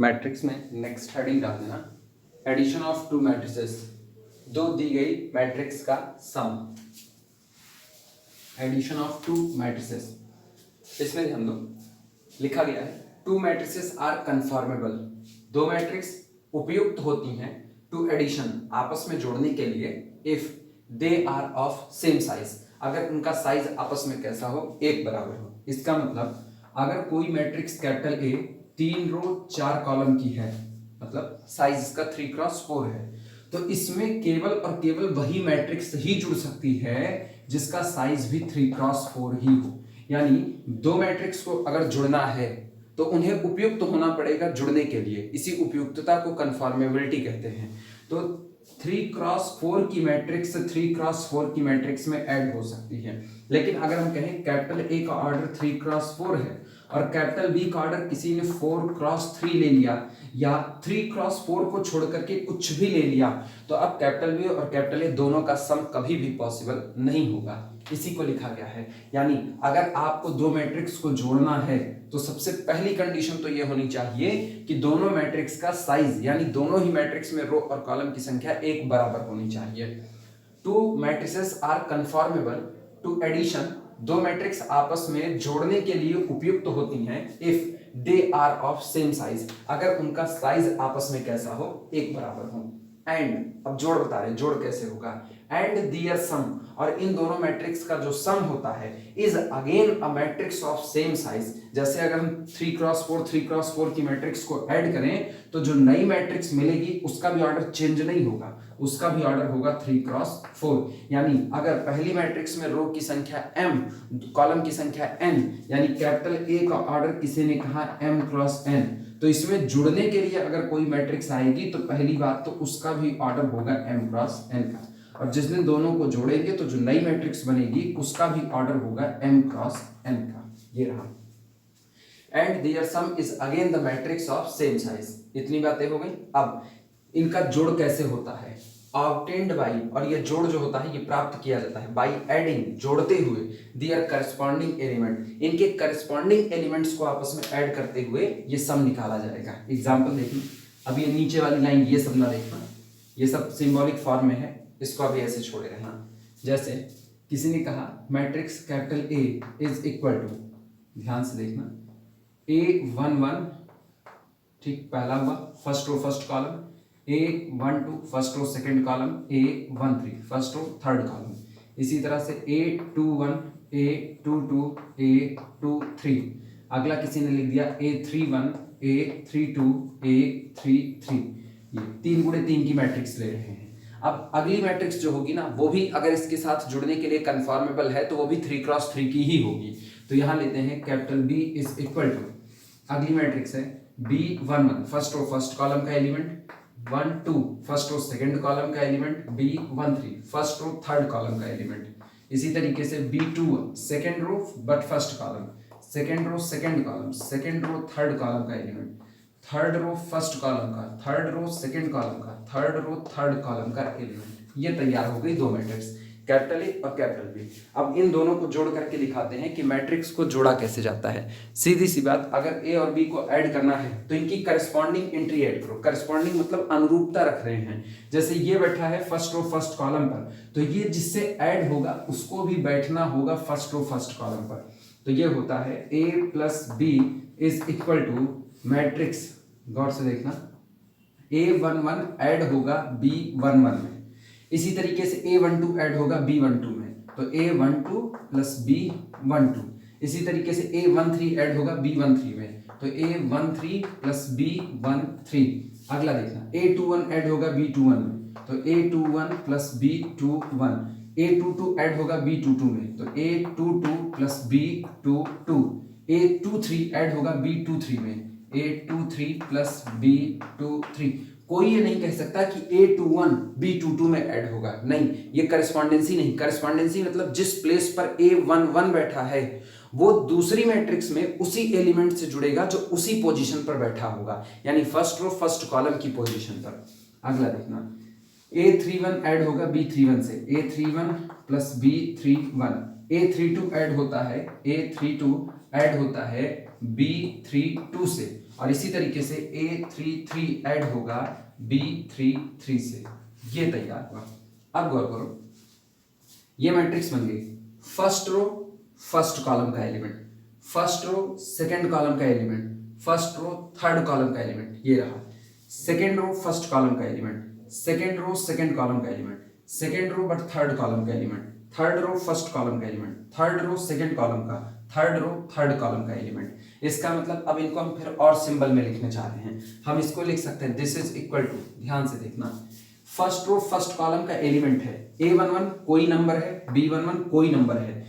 Matrix में next heading डाल देना, एडिशन ऑफ टू मैट्रिसेस, दो दी गई मैट्रिक्स का सम, एडिशन ऑफ टू मैट्रिसेस। इसमें ध्यान दो, लिखा गया है टू मैट्रिसेस आर कन्फॉर्मेबल, दो मैट्रिक्स उपयुक्त होती हैं टू एडिशन, आपस में जोड़ने के लिए, if they are of same size, अगर उनका साइज आपस में कैसा हो, एक बराबर हो। इसका मतलब अगर कोई matrix capital A 3 row 4 column की है, मतलब साइज इसका 3x4 है, तो इसमें केवल और केवल वही मैट्रिक्स ही जुड़ सकती है जिसका साइज भी 3x4 ही हो। यानी दो मैट्रिक्स को अगर जुड़ना है तो उन्हें उपयुक्त होना पड़ेगा जुड़ने के लिए, इसी उपयुक्तता को कन्फॉर्मेबिलिटी कहते हैं। तो 3x4 की मैट्रिक्स 3x4 की मैट्रिक्स में ऐड हो सकती है। लेकिन अगर हम कहें कैपिटल ए का ऑर्डर 3x4 है और कैपिटल बी का ऑर्डर किसी ने 4x3 ले लिया या 3x4 को छोड़ करके कुछ भी ले लिया, तो अब कैपिटल बी और कैपिटल ए दोनों का सम कभी भी पॉसिबल नहीं होगा। इसी को लिखा गया है। यानी अगर आपको दो मैट्रिक्स को जोड़ना है तो सबसे पहली कंडीशन तो यह होनी चाहिए कि दोनों मैट्रिक्स का साइज, यानी दोनों ही मैट्रिक्स में रो और कॉलम की संख्या एक बराबर होनी चाहिए। Two matrices are conformable to addition, दो मैट्रिक्स आपस में जोड़ने के लिए उपयुक्त होती हैं if they are of same size, अगर उनका साइज आपस में कैसा हो, एक बराबर हो। एंड, अब जोड़ बता रहे, जोड़ कैसे होगा, एंड दियर सम, और इन दोनों मैट्रिक्स का जो सम होता है is again a matrix of same size. जैसे अगर हम 3x4 की मैट्रिक्स को ऐड करें तो जो नई मैट्रिक्स मिलेगी उसका भी ऑर्डर चेंज नहीं होगा, उसका भी ऑर्डर होगा 3x4। यानी अगर पहली मैट्रिक्स में रो की संख्या m, कॉलम की संख्या n, यानी कैपिटल ए का ऑर्डर किसी ने कहा m×n, तो इसमें जुड़ने के लिए अगर कोई मैट्रिक्स आएगी तो पहली बात तो उसका भी ऑर्डर होगा m×n का, और जिस दिन दोनों को जोड़ेंगे तो जो नई मैट्रिक्स बनेगी उसका भी ऑर्डर होगा m×n का। ये रहा। And their sum is again the matrix of same size. इतनी बातें हो गई। अब इनका जोड़ कैसे होता है, ऑब्टेन्ड बाई, और ये जोड़ जो होता है ये प्राप्त किया जाता है बाई एडिंग, जोड़ते हुए, देयर करस्पॉन्डिंग एलिमेंट, इनके करस्पॉन्डिंग एलिमेंट्स को आपस में ऐड करते हुए ये सम निकाला जाएगा। एग्जांपल देखिए, अब ये नीचे वाली लाइन ये सब ना देखना, ये सब सिंबॉलिक फॉर्म में है, इसको अभी ऐसे छोड़े रहना। जैसे किसी ने कहा matrix capital A is equal to, ध्यान से देखना, A11, ठीक, पहला हुआ first row first column, A12 first row second column, A13 first row third column. इसी तरह से A21, A22, A23। अगला किसी ने लिख दिया A31, A32, A33। ये 3x3 की मैट्रिक्स ले रहे हैं। अब अगली मैट्रिक्स जो होगी ना, वो भी अगर इसके साथ जुड़ने के लिए कन्फॉर्मेबल है तो वो भी 3x3 की ही होगी। तो यहां लेते हैं capital B is equal to, अगली मैट्रिक्स है B11 first row first column का element, 12 first row second column का element, B13 first row third column का एलिमेंट। इसी तरीके से B21 second row but first column, second row second column, second row third column का element, third row first column का, third row second column का, third row third column का element. ये तैयार हो गई दो मैट्रिक्स, कैपिटल ए और कैपिटल बी। अब इन दोनों को जोड़ करके दिखाते हैं कि मैट्रिक्स को जोड़ा कैसे जाता है। सीधी सी बात, अगर ए और बी को ऐड करना है तो इनकी करस्पॉन्डिंग एंट्री ऐड करो। करस्पॉन्डिंग मतलब अनुरूपता रख रहे हैं। जैसे ये बैठा है फर्स्ट रो फर्स्ट कॉलम पर, तो ये जिससे ऐड होगा उसको भी बैठना होगा फर्स्ट रो फर्स्ट कॉलम पर। तो ये होता है a plus B is equal to matrix, गौर से देखना, A11 ऐड होगा B11 में, इसी तरीके से A12 ऐड होगा B12 में, तो A12 प्लस B12, इसी तरीके से A13 ऐड होगा B13 में, तो A13 प्लस B13। अगला देखना, A21 ऐड होगा B21 में, तो A21 plus B21, A22 add होगा B22 में, तो A22 plus B22, A23 add होगा B23 में, A23 प्लस B23। कोई ये नहीं कह सकता कि A21 B22 में ऐड होगा, नहीं, ये करस्पॉन्डेंसी नहीं। करस्पॉन्डेंसी मतलब जिस प्लेस पर A11 बैठा है वो दूसरी मैट्रिक्स में उसी एलिमेंट से जुड़ेगा जो उसी पोजीशन पर बैठा होगा, यानी फर्स्ट रो फर्स्ट कॉलम की पोजीशन पर। अगला देखना, A31 ऐड होगा B31 से, A31 plus B31, A32 add होता है A32 ऐड होता है B32 से, और इसी तरीके से A33 ऐड होगा B33 से। ये तैयार हुआ। अब गौर करो, ये मैट्रिक्स बन गई फर्स्ट रो फर्स्ट कॉलम का element, first row second column का element, first row third column का एलिमेंट, ये रहा। सेकंड रो फर्स्ट कॉलम का element, second row second column का element, second row but third column का element, third row first column का element, third row second column का, third row third column का element. इसका मतलब अब इनको हम फिर और सिंबल में लिखने जा रहे हैं। हम इसको लिख सकते हैं दिस इज इक्वल टू, ध्यान से देखना, फर्स्ट रो फर्स्ट कॉलम का एलिमेंट है A11 कोई नंबर है, B11 कोई नंबर है,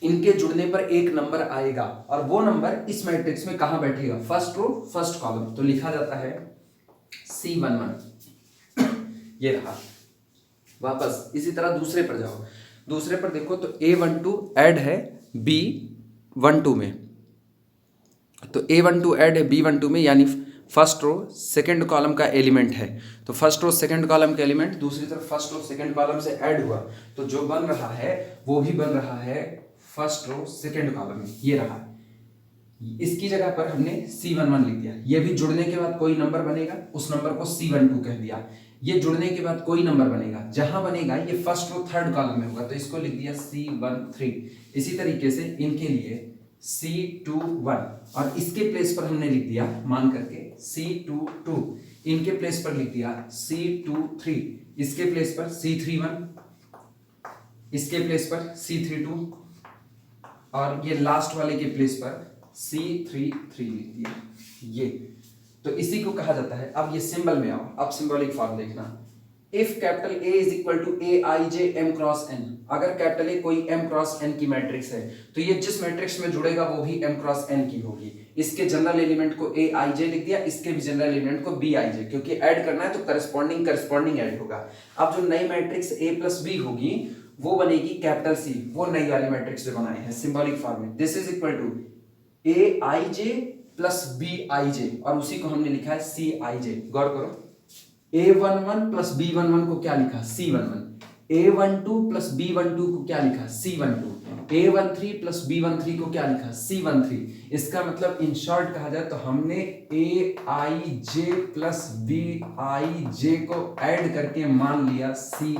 इनके जुड़ने पर एक नंबर आएगा और वो नंबर इस मैट्रिक्स में कहां बैठेगा, फर्स्ट रो फर्स्ट कॉलम, तो लिखा जाता है C11। ये रहा। वापस इसी तरह दूसरे पर जाओ, दूसरे पर देखो तो A12 ऐड है B12 में, तो A12 ऐड है B12 में, यानी फर्स्ट रो सेकंड कॉलम का एलिमेंट है, तो फर्स्ट रो सेकंड कॉलम का एलिमेंट दूसरी तरफ फर्स्ट रो सेकंड कॉलम से ऐड हुआ, तो जो बन रहा है वो भी बन रहा है फर्स्ट रो सेकंड कॉलम में। ये रहा, इसकी जगह पर हमने C11 लिख दिया। ये भी जुड़ने के बाद कोई नंबर बनेगा, उस नंबर को C12 कह दिया। ये जुड़ने के बाद कोई नंबर बनेगा, जहां बनेगा ये फर्स्ट रो थर्ड कॉलम में होगा, तो इसको लिख दिया C13। इसी तरीके से इनके लिए C21, और इसके प्लेस पर हमने लिख दिया मान करके C22, इनके प्लेस पर लिख दिया C23, इसके प्लेस पर C31, इसके प्लेस पर C32, और ये लास्ट वाले के प्लेस पर C33 लिख दिया। ये तो इसी को कहा जाता है। अब ये सिंबल में आओ, अब सिंबॉलिक फॉर्म देखना। If capital A is equal to Aij m cross n, अगर कैपिटल A कोई m क्रॉस n की मैट्रिक्स है तो ये जिस मैट्रिक्स में जुड़ेगा वो भी m क्रॉस n की होगी। इसके जनरल एलिमेंट को Aij लिख दिया, इसके भी जनरल एलिमेंट को Bij, क्योंकि ऐड करना है तो करस्पॉन्डिंग ऐड होगा। अब जो नई मैट्रिक्स A प्लस B होगी वो बनेगी कैपिटल C, वो नई वाली मैट्रिक्स जो बनाए हैं सिंबॉलिक फॉर्म में। This is equal to Aij plus Bij, और उसी को हमने लिखा है Cij। गौर करो, A11 प्लस B11 को क्या लिखा, C11, A12 प्लस B12 को क्या लिखा, C12, A13 प्लस B13 को क्या लिखा, C13। इसका मतलब इन शॉर्ट कहा जाए तो हमने Aij प्लस Bij को ऐड करके मान लिया Cij,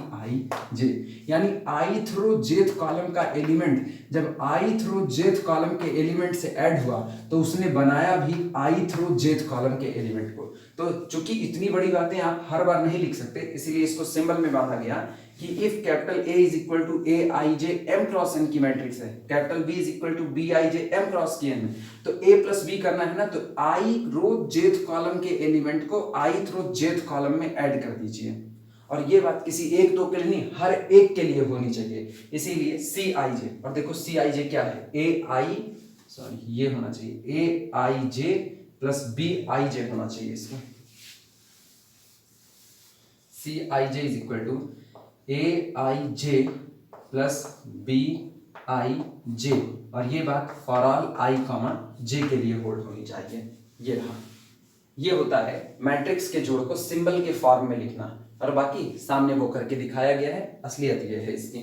यानी ith रो jth कॉलम का एलिमेंट जब ith रो jth कॉलम के एलिमेंट से ऐड हुआ तो उसने बनाया भी ith रो jth कॉलम के एलिमेंट को। तो चूंकि इतनी बड़ी बातें आप हर बार नहीं लिख सकते, इसीलिए इसको सिंबल में बांधा गया कि if capital A is equal to Aij m cross n की मैट्रिक्स है, capital B is equal to Bij m cross की n, तो A प्लस B करना है ना, तो i रो jth कॉलम के एलिमेंट को ith रो jth कॉलम में ऐड कर दीजिए। और ये बात किसी एक दो के लिए नहीं, हर एक के लिए होनी चाहिए, इसीलिए Cij। और देखो Cij क्या है, ये होना चाहिए Aij प्लस Bij होना चाहिए इसको। Cij is equal to Aij plus Bij, और ये बात for all i comma j के लिए होल्ड होनी चाहिए। ये रहा, ये होता है मैट्रिक्स के जोड़ को सिंबल के फॉर्म में लिखना, और बाकी सामने वो करके दिखाया गया है, असलियत ये है इसकी।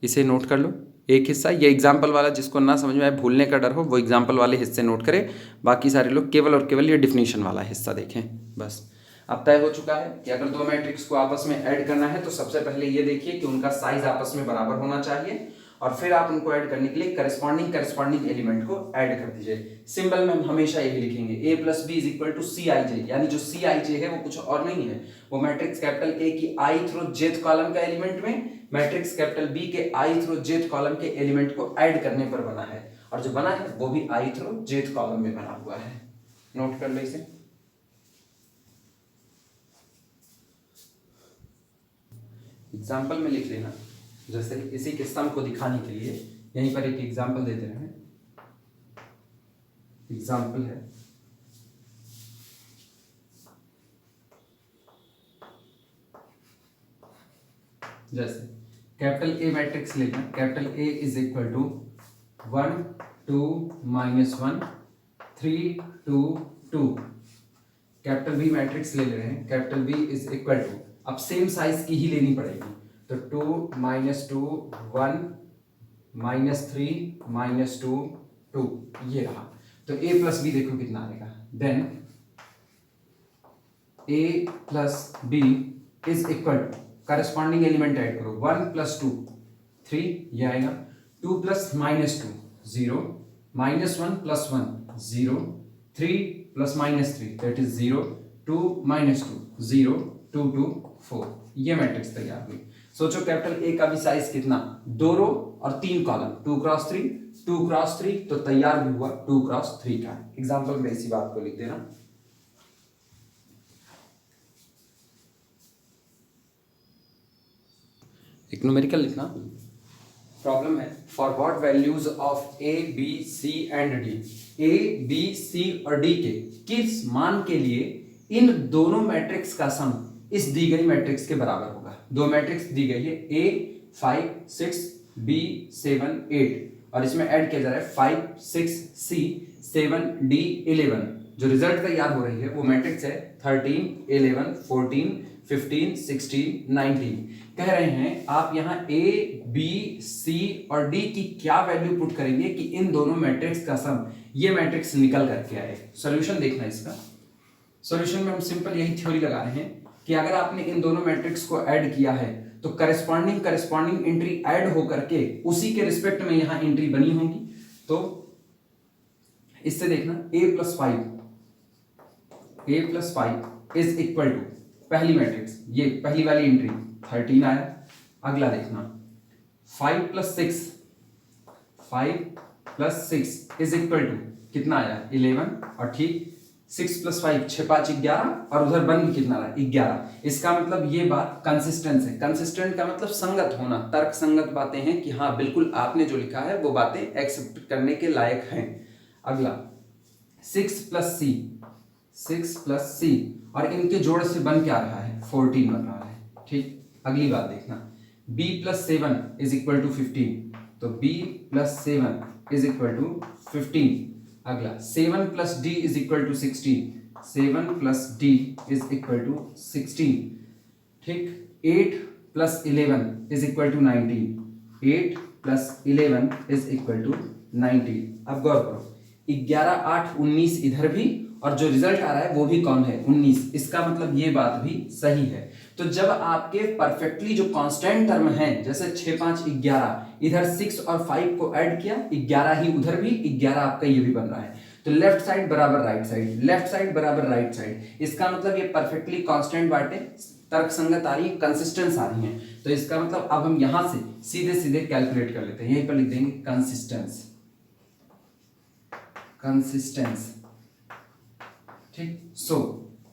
इसे नोट कर लो, एक हिस्सा ये एग्जाम्पल वाला, जिसको ना समझ में आए, भूलने का डर हो, वो एग्जाम्पल वाले हिस्से नोट करें। बाकी सारे लोग केवल और केवल ये डिफिनीशन वाला हिस्सा देखें बस। अब तय हो चुका है कि अगर दो मैट्रिक्स को आपस में ऐड करना है तो सबसे पहले ये देखिए कि उनका साइज आपस में बराबर होना चाहिए, और फिर आप उनको ऐड करने के लिए करस्पॉन्डिंग एलिमेंट को ऐड कर दीजिए। सिंबल में हम हमेशा यही लिखेंगे A plus B is equal to Cij, यानी जो Cij है वो कुछ और नहीं है, वो मैट्रिक्स कैपिटल A की ith रो jth कॉलम का एलिमेंट में मैट्रिक्स कैपिटल B के ith रो jth कॉलम के एलिमेंट को ऐड करने पर बना है, और जो बना है वो भी ith रो jth कॉलम में बना हुआ है। नोट कर लो इसे। एग्जाम्पल में लिख लेना, जैसे इसी के सम को दिखाने के लिए यहीं पर एक एग्जाम्पल देते हैं। एग्जाम्पल है जैसे कैपिटल A मैट्रिक्स लेना, capital A is equal to 1 2 -1 3 2 2। Capital B matrix ले रहे हैं, capital B is equal to, अब सेम साइज की ही लेनी पड़ेगी, तो 2 -2 1 -3 -2 2 ये रहा। तो a प्लस बी देखो कितना आएगा, then a plus B is equal to corresponding element add करो, 1 + 2 3 ये आएगा, 2 + -2 0 -1 + 1 0 3 + -3 दैट इज 0 2 -2 0 2 2 4 ये मैट्रिक्स तैयार हुई। सोचो कैपिटल ए का भी साइज कितना, 2 रो और 3 कॉलम, 2 × 3 2 × 3, तो तैयार भी हुआ 2 × 3 का। एग्जाम्पल में इसी बात को लिख देना। एक न्यूमेरिकल लिखना, प्रॉब्लम है for what values of A B C and D, A B C और डी के किस मान के लिए इन दोनों मैट्रिक्स का सम इस दी गई मैट्रिक्स के बराबर होगा। दो मैट्रिक्स दी गई है, ए 5 6 बी 7 8 और इसमें ऐड किया जा रहा है 5 6 सी 7 डी 11। जो रिजल्ट तैयार हो रही है वो मैट्रिक्स है 13 11 14 15 16 19। कह रहे हैं आप यहाँ ए बी सी और डी की क्या वैल्यू पुट करेंगे कि इन दोनों मैट्रिक्स का सम ये मैट्रिक्स निकल करके आए। सॉल्यूशन देखना इसका। सॉल्यूशन में हम सिंपल यही थ्योरी लगा रहे हैं कि अगर आपने इन दोनों मैट्रिक्स को ऐड किया है तो करस्पॉन्डिंग एंट्री ऐड होकर के उसी के रिस्पेक्ट में यहाँ एंट्री बनी होंगी। तो इससे देखना a + 5 इज इक्वल टू पहली मैट्रिक्स, ये पहली वाली एंट्री 13 आया। अगला देखना 5 + 6 इज इक्वल टू कितना आया 11 और ठीक 6 + 5 6 5 11 और उधर बन भी कितना रहा 11। इसका मतलब ये बात कंसिस्टेंस है। कंसिस्टेंट का मतलब संगत होना, तर्क संगत बातें हैं कि हाँ बिल्कुल आपने जो लिखा है वो बातें एक्सेप्ट करने के लायक हैं। अगला 6 + c और इनके जोड़ से बन क्या रहा है 14 बन रहा है। ठीक, अगली बात देखना b + 7 इज इक्वल टू 15, तो b + 7 इज इक्वल टू 15। अगला 7 + d is equal to 16, 7 + d is equal to 16। ठीक, 8 + 11 is equal to 19, 8 + 11 is equal to 19। अब गौर करो 11 8 19 इधर भी और जो रिजल्ट आ रहा है वो भी कौन है 19। इसका मतलब ये बात भी सही है। तो जब आपके परफेक्टली जो कांस्टेंट टर्म है जैसे 6 5 11 इधर 6 और 5 को ऐड किया 11 ही उधर भी 11 आपका ये भी बन रहा है, तो लेफ्ट साइड बराबर राइट साइड, लेफ्ट साइड बराबर राइट साइड। इसका मतलब ये परफेक्टली कांस्टेंट बातें तर्क संगत आ रही है, कंसिस्टेंस आ रही है। तो इसका मतलब अब हम यहां से सीधे सीधे कैलकुलेट कर लेते हैं। यहीं पर लिख देंगे कंसिस्टेंस। ठीक, सो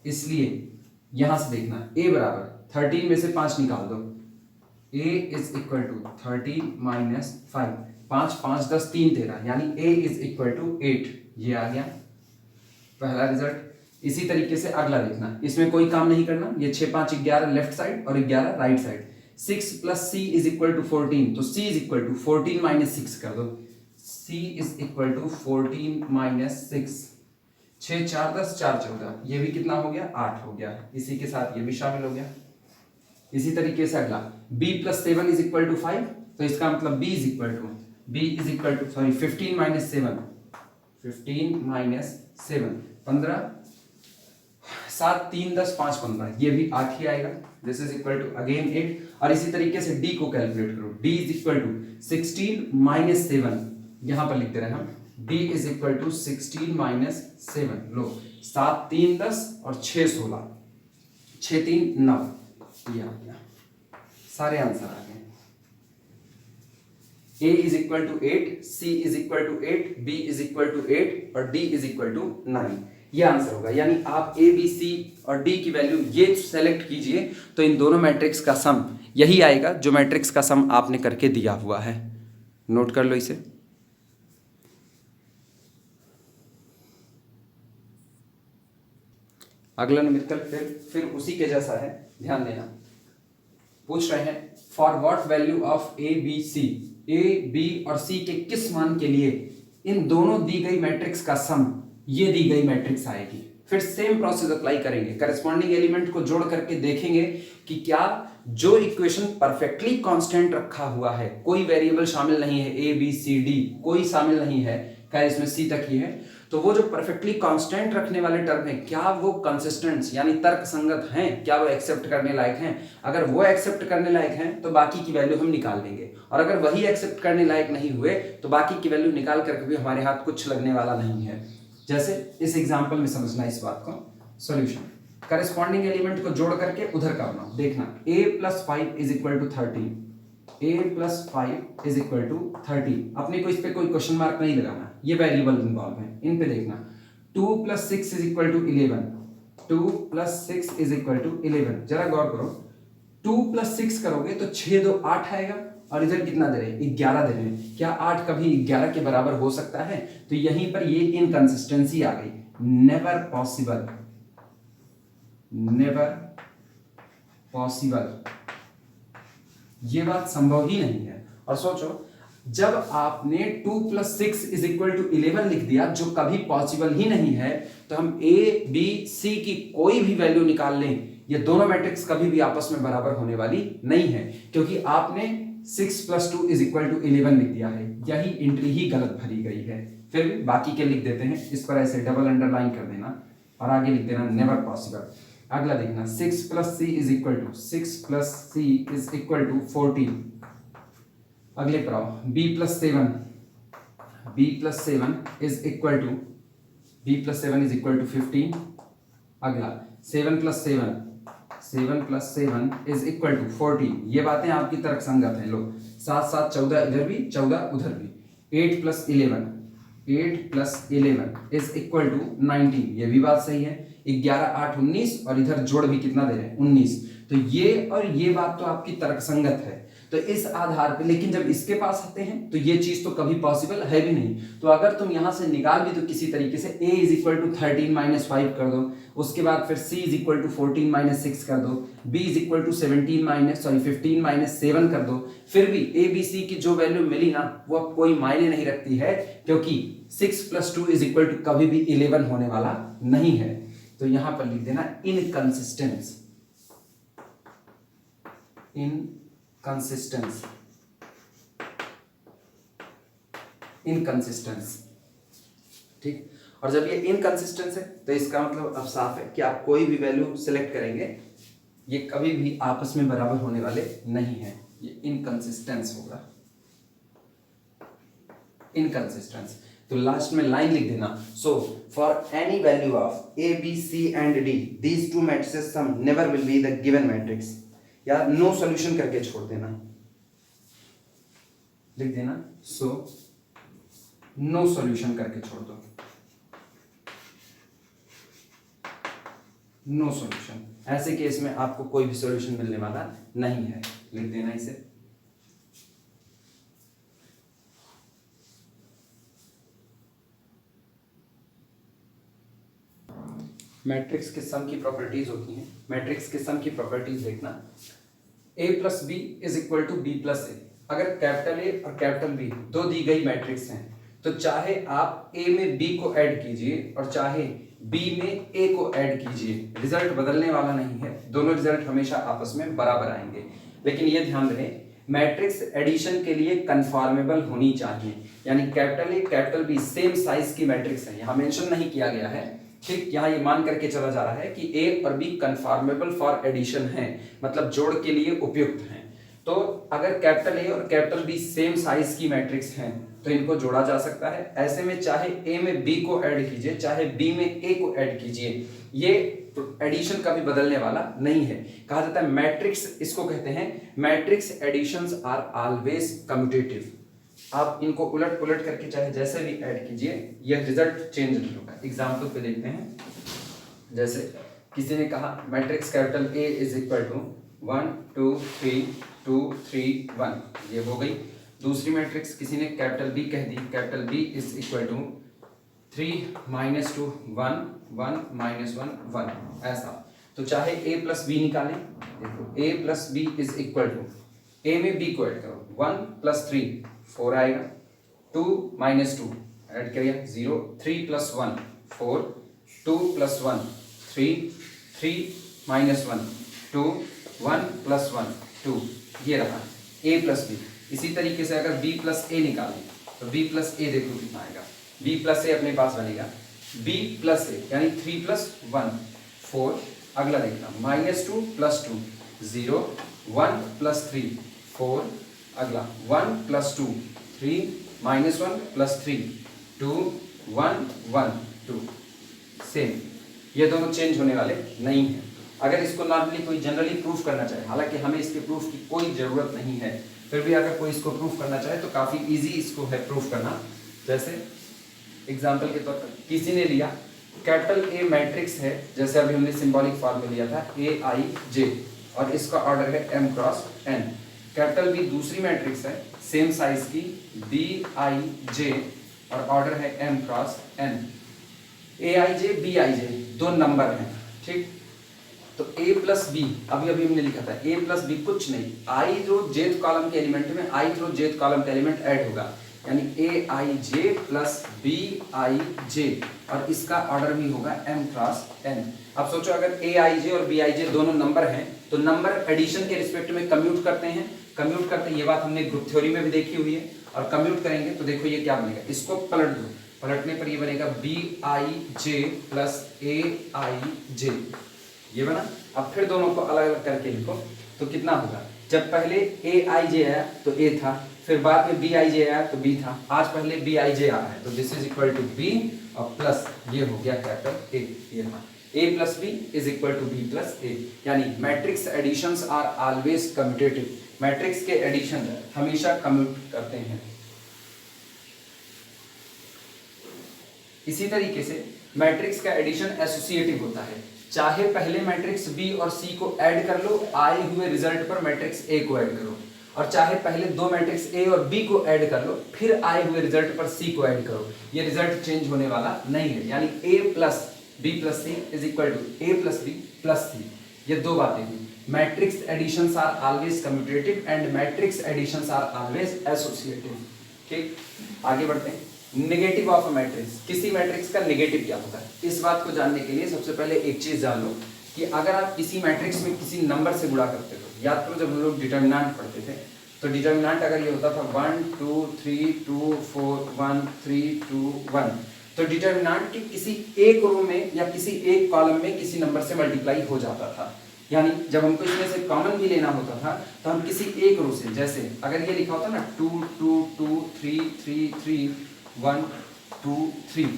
इसलिए यहां से देखना a बराबर 13 में से 5 निकाल दो, a इज इक्वल टू 13 - 5, 5 5 10 3 13 यानी a इज इक्वल टू 8। ये आ गया पहला रिजल्ट। इसी तरीके से अगला देखना, इसमें कोई काम नहीं करना, ये 6 5 11 लेफ्ट साइड और 11 right side. 6 + c is equal to 14, तो c इज इक्वल टू 14 - 6 कर दो, c इज इक्वल टू 14 - 6। 6 4 10 4 14, ये भी कितना हो गया 8 हो गया। इसी के साथ ये भी शामिल हो गया। इसी तरीके से अगला b + 7 इज इक्वल टू 5, तो इसका मतलब b इज इक्वल टू 15 - 7 15 7 3 10 5 15, ये भी 8 ही आएगा। This is equal to again 8। और इसी तरीके से d को कैलकुलेट करो, d इज इक्वल टू 16 - 7, यहां पर लिखते रहे हम d इज इक्वल टू 16 - 7। लो 7 3 10 और 6 16, 6 3 9, ये आ गया। सारे आंसर आ गए। a is equal to 8, c is equal to 8, b is equal to 8 और d इज इक्वल टू 9। ये आंसर होगा। यानी आप a b c और d की वैल्यू ये सेलेक्ट कीजिए तो इन दोनों मैट्रिक्स का सम यही आएगा जो मैट्रिक्स का सम आपने करके दिया हुआ है। नोट कर लो इसे। अगला न्यूमेरिकल फिर उसी के जैसा है, ध्यान देना। पूछ रहे हैं for what value of A B C, A B और सी के किस मान के लिए इन दोनों दी गई मैट्रिक्स का सम ये दी गई मैट्रिक्स आएगी। फिर सेम प्रोसेस अप्लाई करेंगे, करस्पॉन्डिंग एलिमेंट को जोड़ करके देखेंगे कि क्या जो इक्वेशन परफेक्टली कांस्टेंट रखा हुआ है, कोई वेरिएबल शामिल नहीं है, ए बी सी डी कोई शामिल नहीं है, खैर इसमें सी तक ही है, तो वो जो परफेक्टली कांस्टेंट रखने वाले टर्म है क्या वो कंसिस्टेंट यानी तर्कसंगत हैं, क्या वो एक्सेप्ट करने लायक हैं। अगर वो एक्सेप्ट करने लायक हैं तो बाकी की वैल्यू हम निकाल देंगे, और अगर वही एक्सेप्ट करने लायक नहीं हुए तो बाकी की वैल्यू निकाल करके भी हमारे हाथ कुछ लगने वाला नहीं है। जैसे इस एग्जाम्पल में समझना इस बात को, सॉल्यूशन करस्पॉन्डिंग एलिमेंट को जोड़ करके उधर का बनाओ, देखना a + 5 = 30, a + 5 = 30। अपने को इस पे कोई क्वेश्चन मार्क नहीं लगाना, ये वेरिएबल इन्वॉल्व है, इन पे देखना। 2 + 6 = 11, 2 + 6 = 11। जरा गौर करो, 2 + 6 करोगे तो 6 2 8 आएगा, और इधर कितना दे रहे हैं, 11 दे रहे हैं। क्या 8 कभी 11 के बराबर हो सकता है? तो यहीं पर ये इनकंसिस्टेंसी आ गई, नेवर पॉसिबल, नेवर पॉसिबल, ये बात संभव ही नहीं है। और सोचो, जब आपने 2 + 6 = 11 लिख दिया, जो कभी पॉसिबल ही नहीं है, तो हम ए बी सी की कोई भी वैल्यू निकाल लें, ये दोनों मैट्रिक्स कभी भी आपस में बराबर होने वाली नहीं है, क्योंकि आपने 6 + 2 = 11 लिख दिया है, यही एंट्री ही गलत भरी गई है। फिर भी बाकी के लिख देते हैं, इस पर ऐसे डबल अंडरलाइन कर देना और आगे लिख देना नेवर पॉसिबल। अगला देखना 6 + c = 14। अगले पर आओ, b + 7 = 15। अगला 7 + 7 = 14। ये बातें आपकी तर्क संगत हैं, लो 7 7 14, इधर भी 14 उधर भी। 8 + 11 = 19, ये भी बात सही है। 11 8 19, और इधर जोड़ भी कितना दे रहे हैं, 19। तो ये और ये बात तो आपकी तर्कसंगत है। तो इस आधार पे, लेकिन जब इसके पास आते हैं तो ये चीज तो कभी पॉसिबल है भी नहीं। तो अगर तुम यहां से निकाल भी तो किसी तरीके से a = 13 - 5 कर दो, उसके बाद फिर c = 14 - 6 कर दो, b = 15 - 7 कर दो, फिर भी a b c की जो वैल्यू मिली ना वो अब कोई मायने नहीं रखती है, क्योंकि 6 + 2 = कभी भी 11 होने वाला नहीं है। तो यहां पर लिख देना इनकंसिस्टेंस, इनकंसिस्टेंस, ठीक। और जब ये इनकंसिस्टेंस है तो इसका मतलब अब साफ है कि आप कोई भी वैल्यू सिलेक्ट करेंगे, ये कभी भी आपस में बराबर होने वाले नहीं है, ये इनकंसिस्टेंस होगा, इनकंसिस्टेंस। तो लास्ट में लाइन लिख देना, so for any value of A B C and D these two matrices sum never will be the given matrix, या नो सॉल्यूशन करके छोड़ देना, लिख देना सो नो सॉल्यूशन करके छोड़ दो, नो सॉल्यूशन। ऐसे केस में आपको कोई भी सॉल्यूशन मिलने वाला नहीं है, लिख देना इसे। मैट्रिक्स के सम की प्रॉपर्टीज होती हैं, मैट्रिक्स के सम की प्रॉपर्टीज देखना, a + b = b + a। अगर कैपिटल A और कैपिटल B दो दी गई मैट्रिक्स हैं, तो चाहे आप A में B को ऐड कीजिए और चाहे B में A को ऐड कीजिए, रिजल्ट बदलने वाला नहीं है, दोनों रिजल्ट हमेशा आपस में बराबर आएंगे। लेकिन ये ध्यान रहे, मैट्रिक्स एडिशन के लिए कन्फॉर्मेबल होनी चाहिए, यानी capital A capital B same size की मैट्रिक्स है, यहाँ मेंशन नहीं किया गया है, ठीक। यहाँ ये मान करके चला जा रहा है कि A और B कन्फॉर्मेबल फॉर एडिशन है, मतलब जोड़ के लिए उपयुक्त हैं। तो अगर कैपिटल A और कैपिटल B सेम साइज की मैट्रिक्स हैं तो इनको जोड़ा जा सकता है। ऐसे में चाहे A में B को ऐड कीजिए चाहे B में A को ऐड कीजिए, ये एडिशन कभी बदलने वाला नहीं है। कहा जाता है मैट्रिक्स, इसको कहते हैं matrix additions are always commutative. आप इनको उलट पुलट करके चाहे जैसे भी ऐड कीजिए, यह रिजल्ट चेंज नहीं होगा। एग्जाम्पल पे देखते हैं, जैसे किसी ने कहा मैट्रिक्स कैपिटल A = 1 2 3 2 3 1, ये हो गई। दूसरी मैट्रिक्स किसी ने कैपिटल B कह दी, कैपिटल B = 3 - 2 1 1 - 1 1, ऐसा। तो चाहे A + B निकालें, देखो A + B = A में B को ऐड करो, 1 + 3 4 आएगा, 2 - 2 ऐड करिए 0, 3 + 1 4, 2 + 1 3, 3 - 1 2, 1 + 1 2, ये रहा a + b। इसी तरीके से अगर b + a निकालें तो b + a देखो कितना आएगा, b + a अपने पास बनेगा b + a यानी 3 + 1 4, अगला देखना -2 + 2 0, 1 + 3 4, अगला 1 + 2 3, -1 + 3 2, 1 1 2, सेम। ये दोनों चेंज होने वाले नहीं हैं। अगर इसको नॉर्मली कोई जनरली प्रूफ करना चाहे, हालांकि हमें इसके प्रूफ की कोई ज़रूरत नहीं है, फिर भी अगर कोई इसको प्रूफ करना चाहे तो काफ़ी इजी इसको है प्रूफ करना। जैसे एग्जांपल के तौर पर किसी ने लिया कैपिटल ए मैट्रिक्स है, जैसे अभी हमने सिंबॉलिक फॉर्म में लिया था AIJ, और इसका ऑर्डर है M × N। कैपिटल बी दूसरी मैट्रिक्स है सेम साइज की BIJ, और ऑर्डर है M × N। AIJ BIJ दो नंबर हैं, ठीक। तो a + b अभी हमने लिखा था a + b कुछ नहीं, i रो jth कॉलम के एलिमेंट में i रो jth कॉलम का एलिमेंट ऐड होगा, यानी AIJ + BIJ, और इसका ऑर्डर भी होगा M × N। अब सोचो अगर AIJ और BIJ दोनों नंबर हैं तो नंबर एडिशन के रिस्पेक्ट में कम्यूट करते हैं, ये बात हमने ग्रुप थ्योरी में भी देखी हुई है। और कम्यूट करेंगे तो देखो ये क्या बनेगा, इसको पलट दो, पलटने पर ये बनेगा BIJ + AIJ, ये बना। अब फिर दोनों को अलग अलग करके लिखो तो कितना होगा, जब पहले AIJ आया तो A था, फिर बाद में BIJ आया तो B था, आज पहले BIJ आ रहा है तो this is equal to B, और प्लस ये हो गया कैपिटल A, ये रहा A + B = B + A, यानी matrix additions are always commutative. Matrix के एडिशन हमेशा कम्यूट करते हैं। इसी तरीके से मैट्रिक्स का एडिशन एसोसिएटिव होता है, चाहे पहले मैट्रिक्स B और C को ऐड कर लो, आए हुए रिजल्ट पर मैट्रिक्स A को ऐड करो, और चाहे पहले दो मैट्रिक्स A और B को ऐड कर लो, फिर आए हुए रिजल्ट पर C को ऐड करो, ये रिजल्ट चेंज होने वाला नहीं है। यानी A + B + C = A + B + C। ये दो बातें हुई। Matrix additions are always commutative and matrix additions are always associative. ठीक, आगे बढ़ते हैं। नेगेटिव ऑफ अ मैट्रिक्स, किसी मैट्रिक्स का नेगेटिव क्या होता है, इस बात को जानने के लिए सबसे पहले एक चीज जान लो कि अगर आप किसी मैट्रिक्स में किसी नंबर से गुणा करते हो, याद करो जब हम लोग डिटर्मिनेंट पढ़ते थे तो डिटर्मिनेंट अगर ये होता था 1 2 3 2 4 1 3 2 1, तो डिटर्मिनेंट की किसी एक रो में या किसी एक कॉलम में किसी नंबर से मल्टीप्लाई हो जाता था। यानी जब हमको इसमें से कॉमन भी लेना होता था तो हम किसी एक रो से, जैसे अगर ये लिखा होता ना 2 2 2 3 3 3 1 2 3,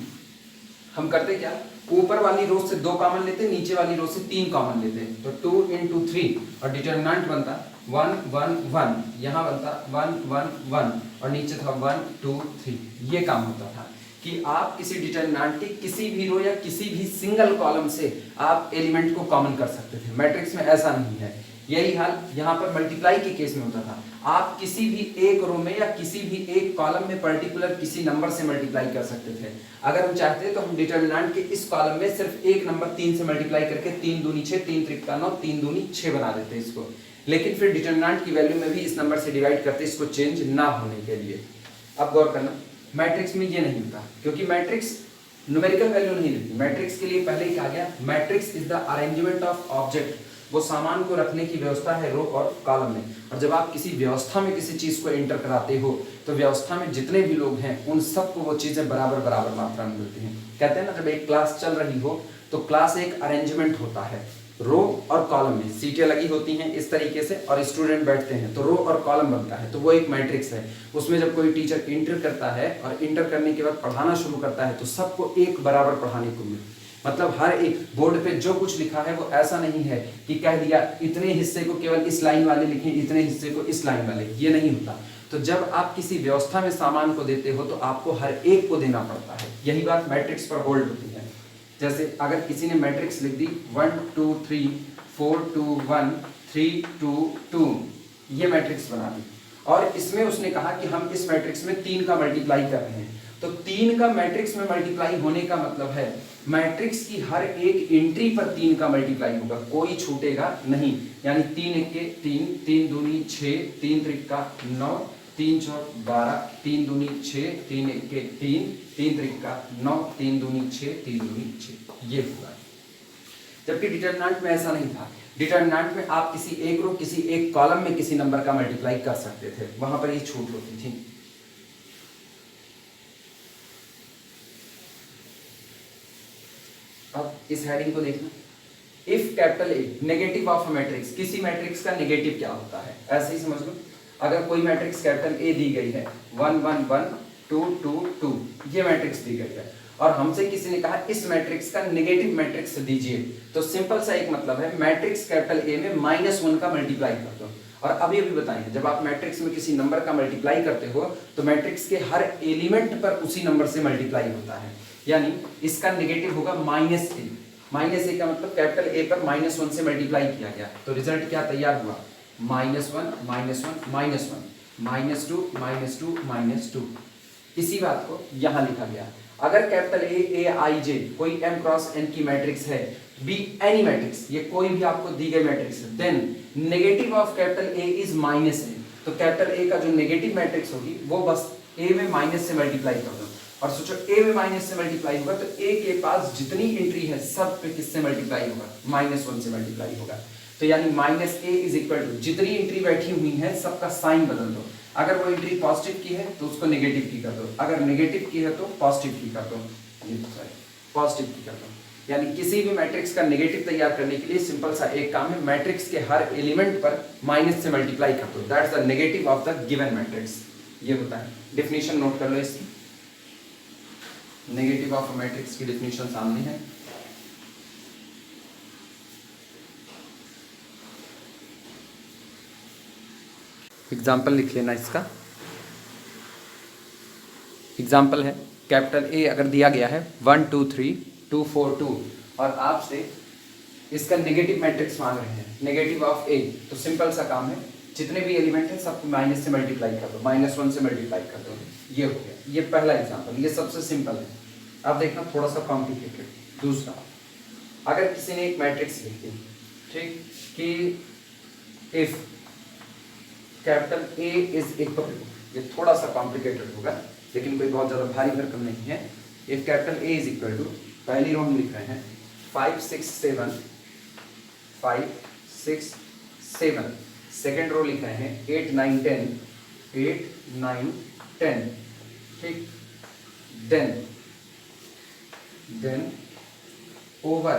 हम करते क्या, ऊपर वाली रो से 2 कॉमन लेते, नीचे वाली रो से 3 कॉमन लेते, तो 2 × 3 और डिटर्मिनेंट बनता 1 1 1, यहाँ बनता 1 1 1 और नीचे था 1 2 3। ये काम होता था कि आप किसी डिटर्मिनेंट की किसी भी रो या किसी भी सिंगल कॉलम से आप एलिमेंट को कॉमन कर सकते थे। मैट्रिक्स में ऐसा नहीं है। यही हाल यहाँ पर मल्टीप्लाई के केस में होता था, आप किसी भी एक रो में या किसी भी एक कॉलम में पर्टिकुलर किसी नंबर से मल्टीप्लाई कर सकते थे। अगर हम चाहते तो हम डिटर्मिनेंट के इस कॉलम में सिर्फ एक नंबर 3 से मल्टीप्लाई करके 3 दूनी 6 3 त्रिका 9 3 दूनी 6 बना देते इसको, लेकिन फिर डिटर्मिनेंट की वैल्यू में भी इस नंबर से डिवाइड करते इसको चेंज ना होने के लिए। अब गौर करना, मैट्रिक्स में ये नहीं होता क्योंकि मैट्रिक्स न्यूमेरिकल वैल्यू नहीं देती। मैट्रिक्स के लिए पहले ही कहा गया, matrix is the arrangement of object, वो सामान को रखने की व्यवस्था है रो और कॉलम में। और जब आप किसी व्यवस्था में किसी चीज को एंटर कराते हो तो व्यवस्था में जितने भी लोग हैं उन सबको वो चीजें बराबर बराबर मात्रा में मिलती हैं। कहते हैं ना, जब एक क्लास चल रही हो तो क्लास एक अरेंजमेंट होता है, रो और कॉलम में सीटें लगी होती हैं इस तरीके से और स्टूडेंट बैठते हैं तो रो और कॉलम बनता है, तो वो एक मैट्रिक्स है। उसमें जब कोई टीचर इंटर करता है और इंटर करने के बाद पढ़ाना शुरू करता है तो सबको एक बराबर पढ़ाने को मिले, मतलब हर एक बोर्ड पे जो कुछ लिखा है वो ऐसा नहीं है कि कह दिया इतने हिस्से को केवल इस लाइन वाले लिखें, इतने हिस्से को इस लाइन वाले, ये नहीं होता। तो जब आप किसी व्यवस्था में सामान को देते हो तो आपको हर एक को देना पड़ता है। यही बात मैट्रिक्स पर होल्ड होती है। जैसे अगर किसी ने मैट्रिक्स लिख दी 1 2 3 4 2 1 3 2 2, ये मैट्रिक्स बना दी और इसमें उसने कहा कि हम इस मैट्रिक्स में 3 का मल्टीप्लाई कर रहे हैं, तो 3 का मैट्रिक्स में मल्टीप्लाई होने का मतलब है मैट्रिक्स की हर एक एंट्री पर 3 का मल्टीप्लाई होगा, कोई छूटेगा नहीं। यानी 3 1 के 3 3 दूनी 6 3 त्रिका 9 3 चौक 12, 3 दूनी 6, 3 1 3, 3 त्रिका 9, 3 दूनी 6, 3 दूनी 6, ये हुआ। जबकि डिटरमिनेंट में ऐसा नहीं था। डिटरमिनेंट में आप किसी एक रो किसी एक कॉलम में किसी नंबर का मल्टीप्लाई कर सकते थे, वहां पर ये छूट होती थी। अब इस हेडिंग को देखना, if capital A negative of a matrix, किसी मैट्रिक्स का नेगेटिव क्या होता है ऐसे ही समझ लो। अगर कोई मैट्रिक्स कैपिटल ए दी गई है 1 1 1 2 2 2, ये मैट्रिक्स दी गई है और हमसे किसी ने कहा इस मैट्रिक्स का नेगेटिव मैट्रिक्स दीजिए, तो सिंपल सा एक मतलब है मैट्रिक्स कैपिटल ए में -1 का मल्टीप्लाई कर दो। और अभी बताएंगे जब आप मैट्रिक्स में किसी नंबर का मल्टीप्लाई करते हो तो मैट्रिक्स के हर एलिमेंट पर उसी नंबर से मल्टीप्लाई होता है, यानी इसका नेगेटिव होगा -a। -a का मतलब कैपिटल ए पर -1 से मल्टीप्लाई किया गया, तो रिजल्ट क्या तैयार हुआ, -1 -1 -1 -2 -2 इसी बात को यहां लिखा गया। अगर कैपिटल ए आई जे कोई m क्रॉस n की मैट्रिक्स है, बी एनी मैट्रिक्स, ये कोई भी आपको दी गई मैट्रिक्स है, then negative of capital A is -a, तो कैपिटल ए का जो नेगेटिव मैट्रिक्स होगी वो बस a में माइनस से मल्टीप्लाई कर दो। और सोचो a में माइनस से मल्टीप्लाई होगा तो a के पास जितनी एंट्री है सब पे किससे मल्टीप्लाई होगा, -1 से मल्टीप्लाई होगा। तो यानी -a इज इक्वल टू जितनी एंट्री बैठी हुई है सबका साइन बदल दो। अगर वो एंट्री पॉजिटिव की है तो उसको नेगेटिव की कर दो, अगर नेगेटिव की है तो पॉजिटिव की कर दो, ये पॉजिटिव की कर दो। यानी किसी भी मैट्रिक्स का नेगेटिव तैयार करने के लिए सिंपल सा एक काम है, मैट्रिक्स के हर एलिमेंट पर माइनस से मल्टीप्लाई कर दो, that's the negative of the given matrix, ये होता है। डेफिनेशन नोट कर लो इसकी, नेगेटिव ऑफ मैट्रिक्स की डेफिनेशन सामने है। एग्जाम्पल लिख लेना इसका। एग्जाम्पल है कैपिटल ए अगर दिया गया है 1 2 3 2 4 2 और आपसे इसका नेगेटिव मैट्रिक्स मांग रहे हैं, नेगेटिव ऑफ ए, तो सिंपल सा काम है जितने भी एलिमेंट है सबको माइनस से मल्टीप्लाई कर दो, -1 से मल्टीप्लाई कर दो, ये हो गया। ये पहला एग्जाम्पल, ये सबसे सिंपल है। अब देखना थोड़ा सा कॉम्प्लिकेटेड। दूसरा, अगर किसी ने एक मैट्रिक्स लिख दी, ठीक, कि if capital A is equal to, ये थोड़ा सा कॉम्प्लिकेटेड होगा लेकिन कोई बहुत ज़्यादा भारी भरकम नहीं है। If capital A is equal to, पहली रो हम लिख रहे हैं 5 6 7, 5 6 7, सेकेंड रो लिख रहे हैं 8 9 10, 8 9 10, ठीक। Then over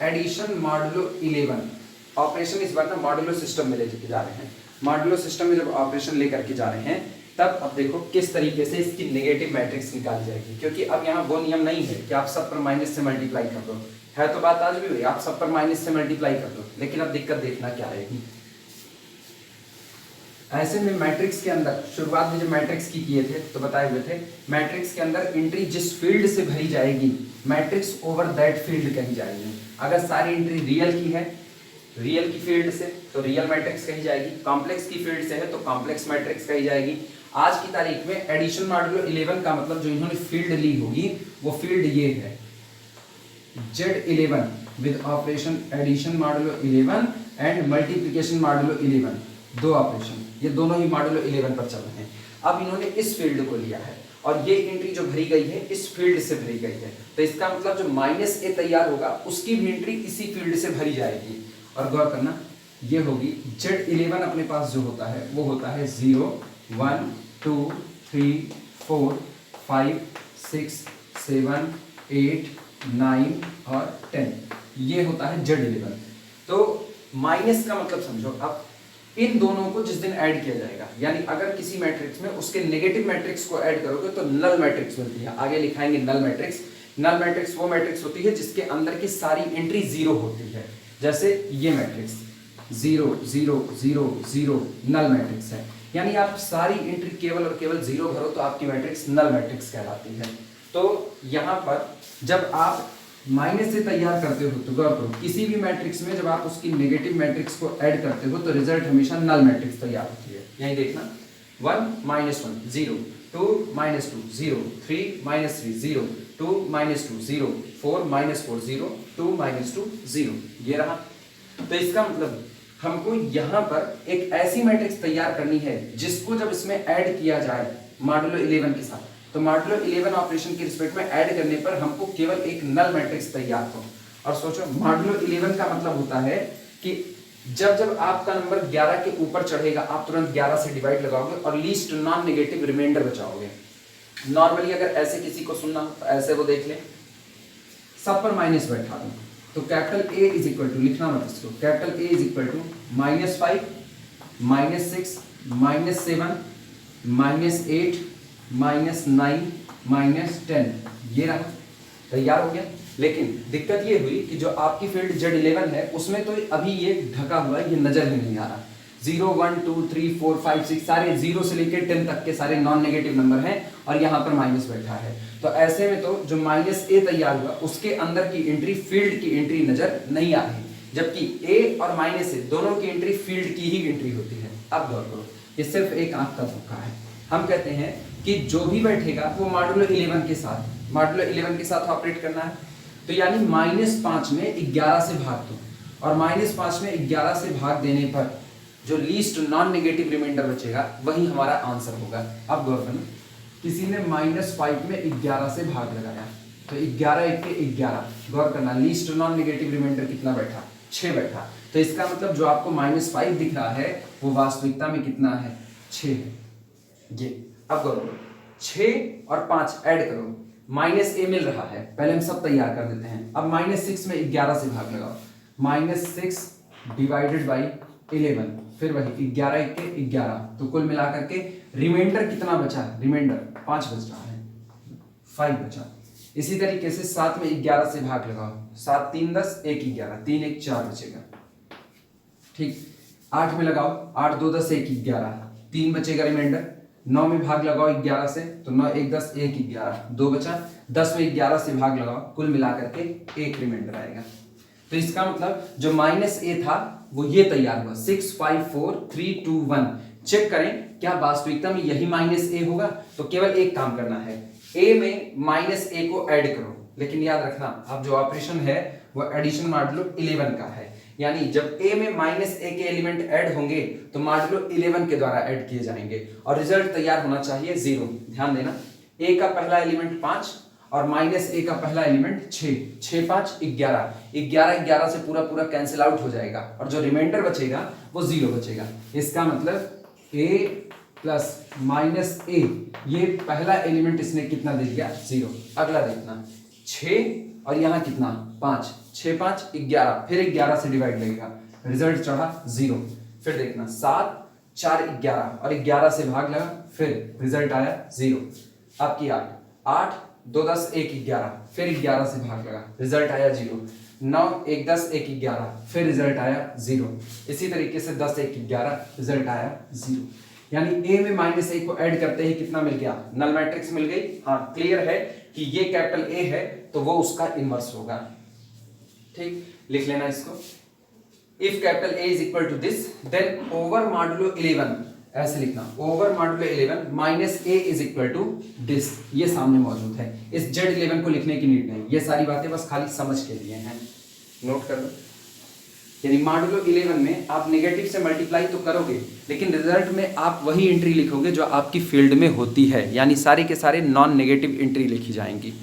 addition modulo 11, operation इस बार ना मॉडुलो सिस्टम में लेके जा रहे हैं। मॉडुलो सिस्टम में जब ऑपरेशन लेकर के जा रहे हैं तब अब देखो किस तरीके से इसकी नेगेटिव मैट्रिक्स निकाली जाएगी, क्योंकि अब यहाँ वो नियम नहीं है कि आप सब पर माइनस से मल्टीप्लाई कर दो, है तो बात आज भी हुई आप सब पर माइनस से मल्टीप्लाई कर दो, लेकिन अब दिक्कत देखना क्या आएगी। ऐसे में मैट्रिक्स के अंदर शुरुआत में जब मैट्रिक्स की किए थे तो बताए हुए थे मैट्रिक्स के अंदर एंट्री जिस फील्ड से भरी जाएगी मैट्रिक्स ओवर दैट फील्ड कही जाएगी। अगर सारी एंट्री रियल की है, रियल की फील्ड से तो रियल मैट्रिक्स कही जाएगी, कॉम्प्लेक्स की फील्ड से है तो कॉम्प्लेक्स मैट्रिक्स कही जाएगी। आज की तारीख में एडिशन मॉडुलो 11 का मतलब जो इन्होंने फील्ड ली होगी वो फील्ड ये है Z11 with operation addition modulo 11 and multiplication modulo 11, दो ऑपरेशन, ये दोनों ही मॉडुलो 11 पर चल रहे हैं। अब इन्होंने इस फील्ड को लिया है और ये एंट्री जो भरी गई है इस फील्ड से भरी गई है, तो इसका मतलब जो -a तैयार होगा उसकी भी एंट्री इसी फील्ड से भरी जाएगी। और गौर करना ये होगी Z11 अपने पास जो होता है वो होता है 0 1 2 3 4 5 6 7 8 9 और 10, ये होता है Z11। तो माइनस का मतलब समझो, अब इन दोनों को जिस दिन ऐड किया जाएगा, यानी अगर किसी मैट्रिक्स में उसके नेगेटिव मैट्रिक्स को ऐड करोगे तो नल मैट्रिक्स मिलती है। आगे लिखाएंगे नल मैट्रिक्स। नल मैट्रिक्स वो मैट्रिक्स होती है जिसके अंदर की सारी एंट्री 0 होती है, जैसे ये मैट्रिक्स 0 0 0 0 नल मैट्रिक्स है, यानी आप सारी एंट्री केवल और केवल 0 भरो तो आपकी मैट्रिक्स नल मैट्रिक्स कहलाती है। तो यहाँ पर जब आप माइनस से तैयार करते हो तो गौर करो किसी भी मैट्रिक्स में जब आप उसकी नेगेटिव मैट्रिक्स को ऐड करते हो तो रिजल्ट हमेशा नल मैट्रिक्स तैयार होती है। यही देखना 1 -1 0 2 -2 0 3 -3 0 2 -2 0 4 -4 0 2 -2 0, ये रहा। तो इसका मतलब हमको यहाँ पर एक ऐसी मैट्रिक्स तैयार करनी है जिसको जब इसमें ऐड किया जाए मॉडुलो 11 के साथ, तो मॉडुलो 11 ऑपरेशन के रिस्पेक्ट में ऐड करने पर हमको केवल एक नल मैट्रिक्स तैयार हो। और सोचो मॉडुलो 11 का मतलब होता है कि जब जब आपका नंबर 11 के ऊपर चढ़ेगा आप तुरंत 11 से डिवाइड लगाओगे और लीस्ट नॉन नेगेटिव रिमाइंडर बचाओगे। नॉर्मली अगर ऐसे किसी को सुनना हो तो ऐसे वो देख ले, सब पर माइनस बैठा दो, तो capital A is equal to, लिखना मत इसको, capital A is equal to -5, -6, -7, -8, -9, -10, ये रहा, तैयार हो गया। लेकिन दिक्कत ये हुई कि जो आपकी फील्ड Z11 है उसमें तो अभी ये ढका हुआ है, ये नजर ही नहीं आ रहा। 0, 1, 2, 3, 4, 5, 6 सारे 0 से लेकर 10 तक के सारे नॉन नेगेटिव नंबर हैं और यहाँ पर माइनस बैठा है। तो ऐसे में तो जो -a तैयार हुआ उसके अंदर की एंट्री, फील्ड की एंट्री नजर नहीं आ रही, जबकि a और -a दोनों की एंट्री फील्ड की ही एंट्री होती है। अब गौर करो, ये सिर्फ एक आंख का धोखा है। हम कहते हैं कि जो भी बैठेगा वो मॉडुलो 11 के साथ ऑपरेट करना है। तो यानी -5 में 11 से भाग दो और -5 में 11 से भाग देने पर जो लीस्ट नॉन नेगेटिव रिमाइंडर बचेगा वही हमारा आंसर होगा। अब गौर करना, किसी ने -5 में 11 से भाग लगाया तो 11 1 के 11, गौर करना लीस्ट नॉन नेगेटिव रिमाइंडर कितना बैठा, 6 बैठा। तो इसका मतलब जो आपको -5 दिख रहा है वो वास्तविकता में कितना है, 6 है ये। अब करो 6 और 5 ऐड करो, -a मिल रहा है, पहले हम सब तैयार कर देते हैं। अब -6 में 11 से भाग लगाओ, -6 डिवाइडेड बाई 11, फिर वही 11 1 के 11, तो कुल मिलाकर के रिमाइंडर कितना बचा, रिमाइंडर 5 बच रहा है, 5 बचा। इसी तरीके से 7 में 11 से भाग लगाओ, 7 3 10, 1 11, 3 1 4 बचेगा, ठीक। 8 में लगाओ, 8 2 10, 1 11, 3 बचेगा रिमाइंडर। 9 में भाग लगाओ 11 से, तो 9 1 10, 1 11, 2 बचा। 10 में 11 से भाग लगाओ, कुल मिलाकर के एक रिमाइंडर आएगा। तो इसका मतलब जो -a था वो ये तैयार हुआ, 6 5 4 3 2 1। चेक करें क्या वास्तविकता में यही -a होगा। तो केवल एक काम करना है, a में -a को ऐड करो, लेकिन याद रखना अब जो ऑपरेशन है वो एडिशन मॉडुलो 11 का है, यानी जब a में -a के एलिमेंट ऐड होंगे तो मॉडुलो 11 के द्वारा ऐड किए जाएंगे और रिजल्ट तैयार होना चाहिए 0। ध्यान देना, a का पहला एलिमेंट 5 और -a का पहला एलिमेंट 6, 6 5 11, 11 11 से पूरा पूरा कैंसिल आउट हो जाएगा और जो रिमाइंडर बचेगा वो 0 बचेगा। इसका मतलब a प्लस -a, ये पहला एलिमेंट इसने कितना दे दिया, 0। अगला देखना 6 और यहाँ कितना 5, 6 5 11, फिर 11 से डिवाइड लगेगा, रिजल्ट चढ़ा 0। फिर देखना 7 4 11 और 11 से भाग लगा, फिर रिजल्ट आया 0। अब की 8 2 10 1 11, फिर 11 से भाग लगा, रिजल्ट आया 0। 9 1 10 1 11, फिर रिजल्ट आया 0। इसी तरीके से 10 1 11, रिजल्ट आया 0। यानी a में -a को ऐड करते ही कितना मिल गया, नल मैट्रिक्स मिल गई। हाँ क्लियर है कि ये कैपिटल A है तो वो उसका इनवर्स होगा, ठीक। लिख लेना इसको, if capital A is equal to this then over modulo 11, ऐसे लिखना, over modulo 11 -a is equal to this, ये सामने मौजूद है। इस Z11 को लिखने की नीड नहीं, ये सारी बातें बस खाली समझ के लिए हैं, नोट कर लो। यानी मॉडुलो 11 में आप नेगेटिव से मल्टीप्लाई तो करोगे लेकिन रिजल्ट में आप वही एंट्री लिखोगे जो आपकी फील्ड में होती है, यानी सारे के सारे नॉन नेगेटिव एंट्री लिखी जाएंगी।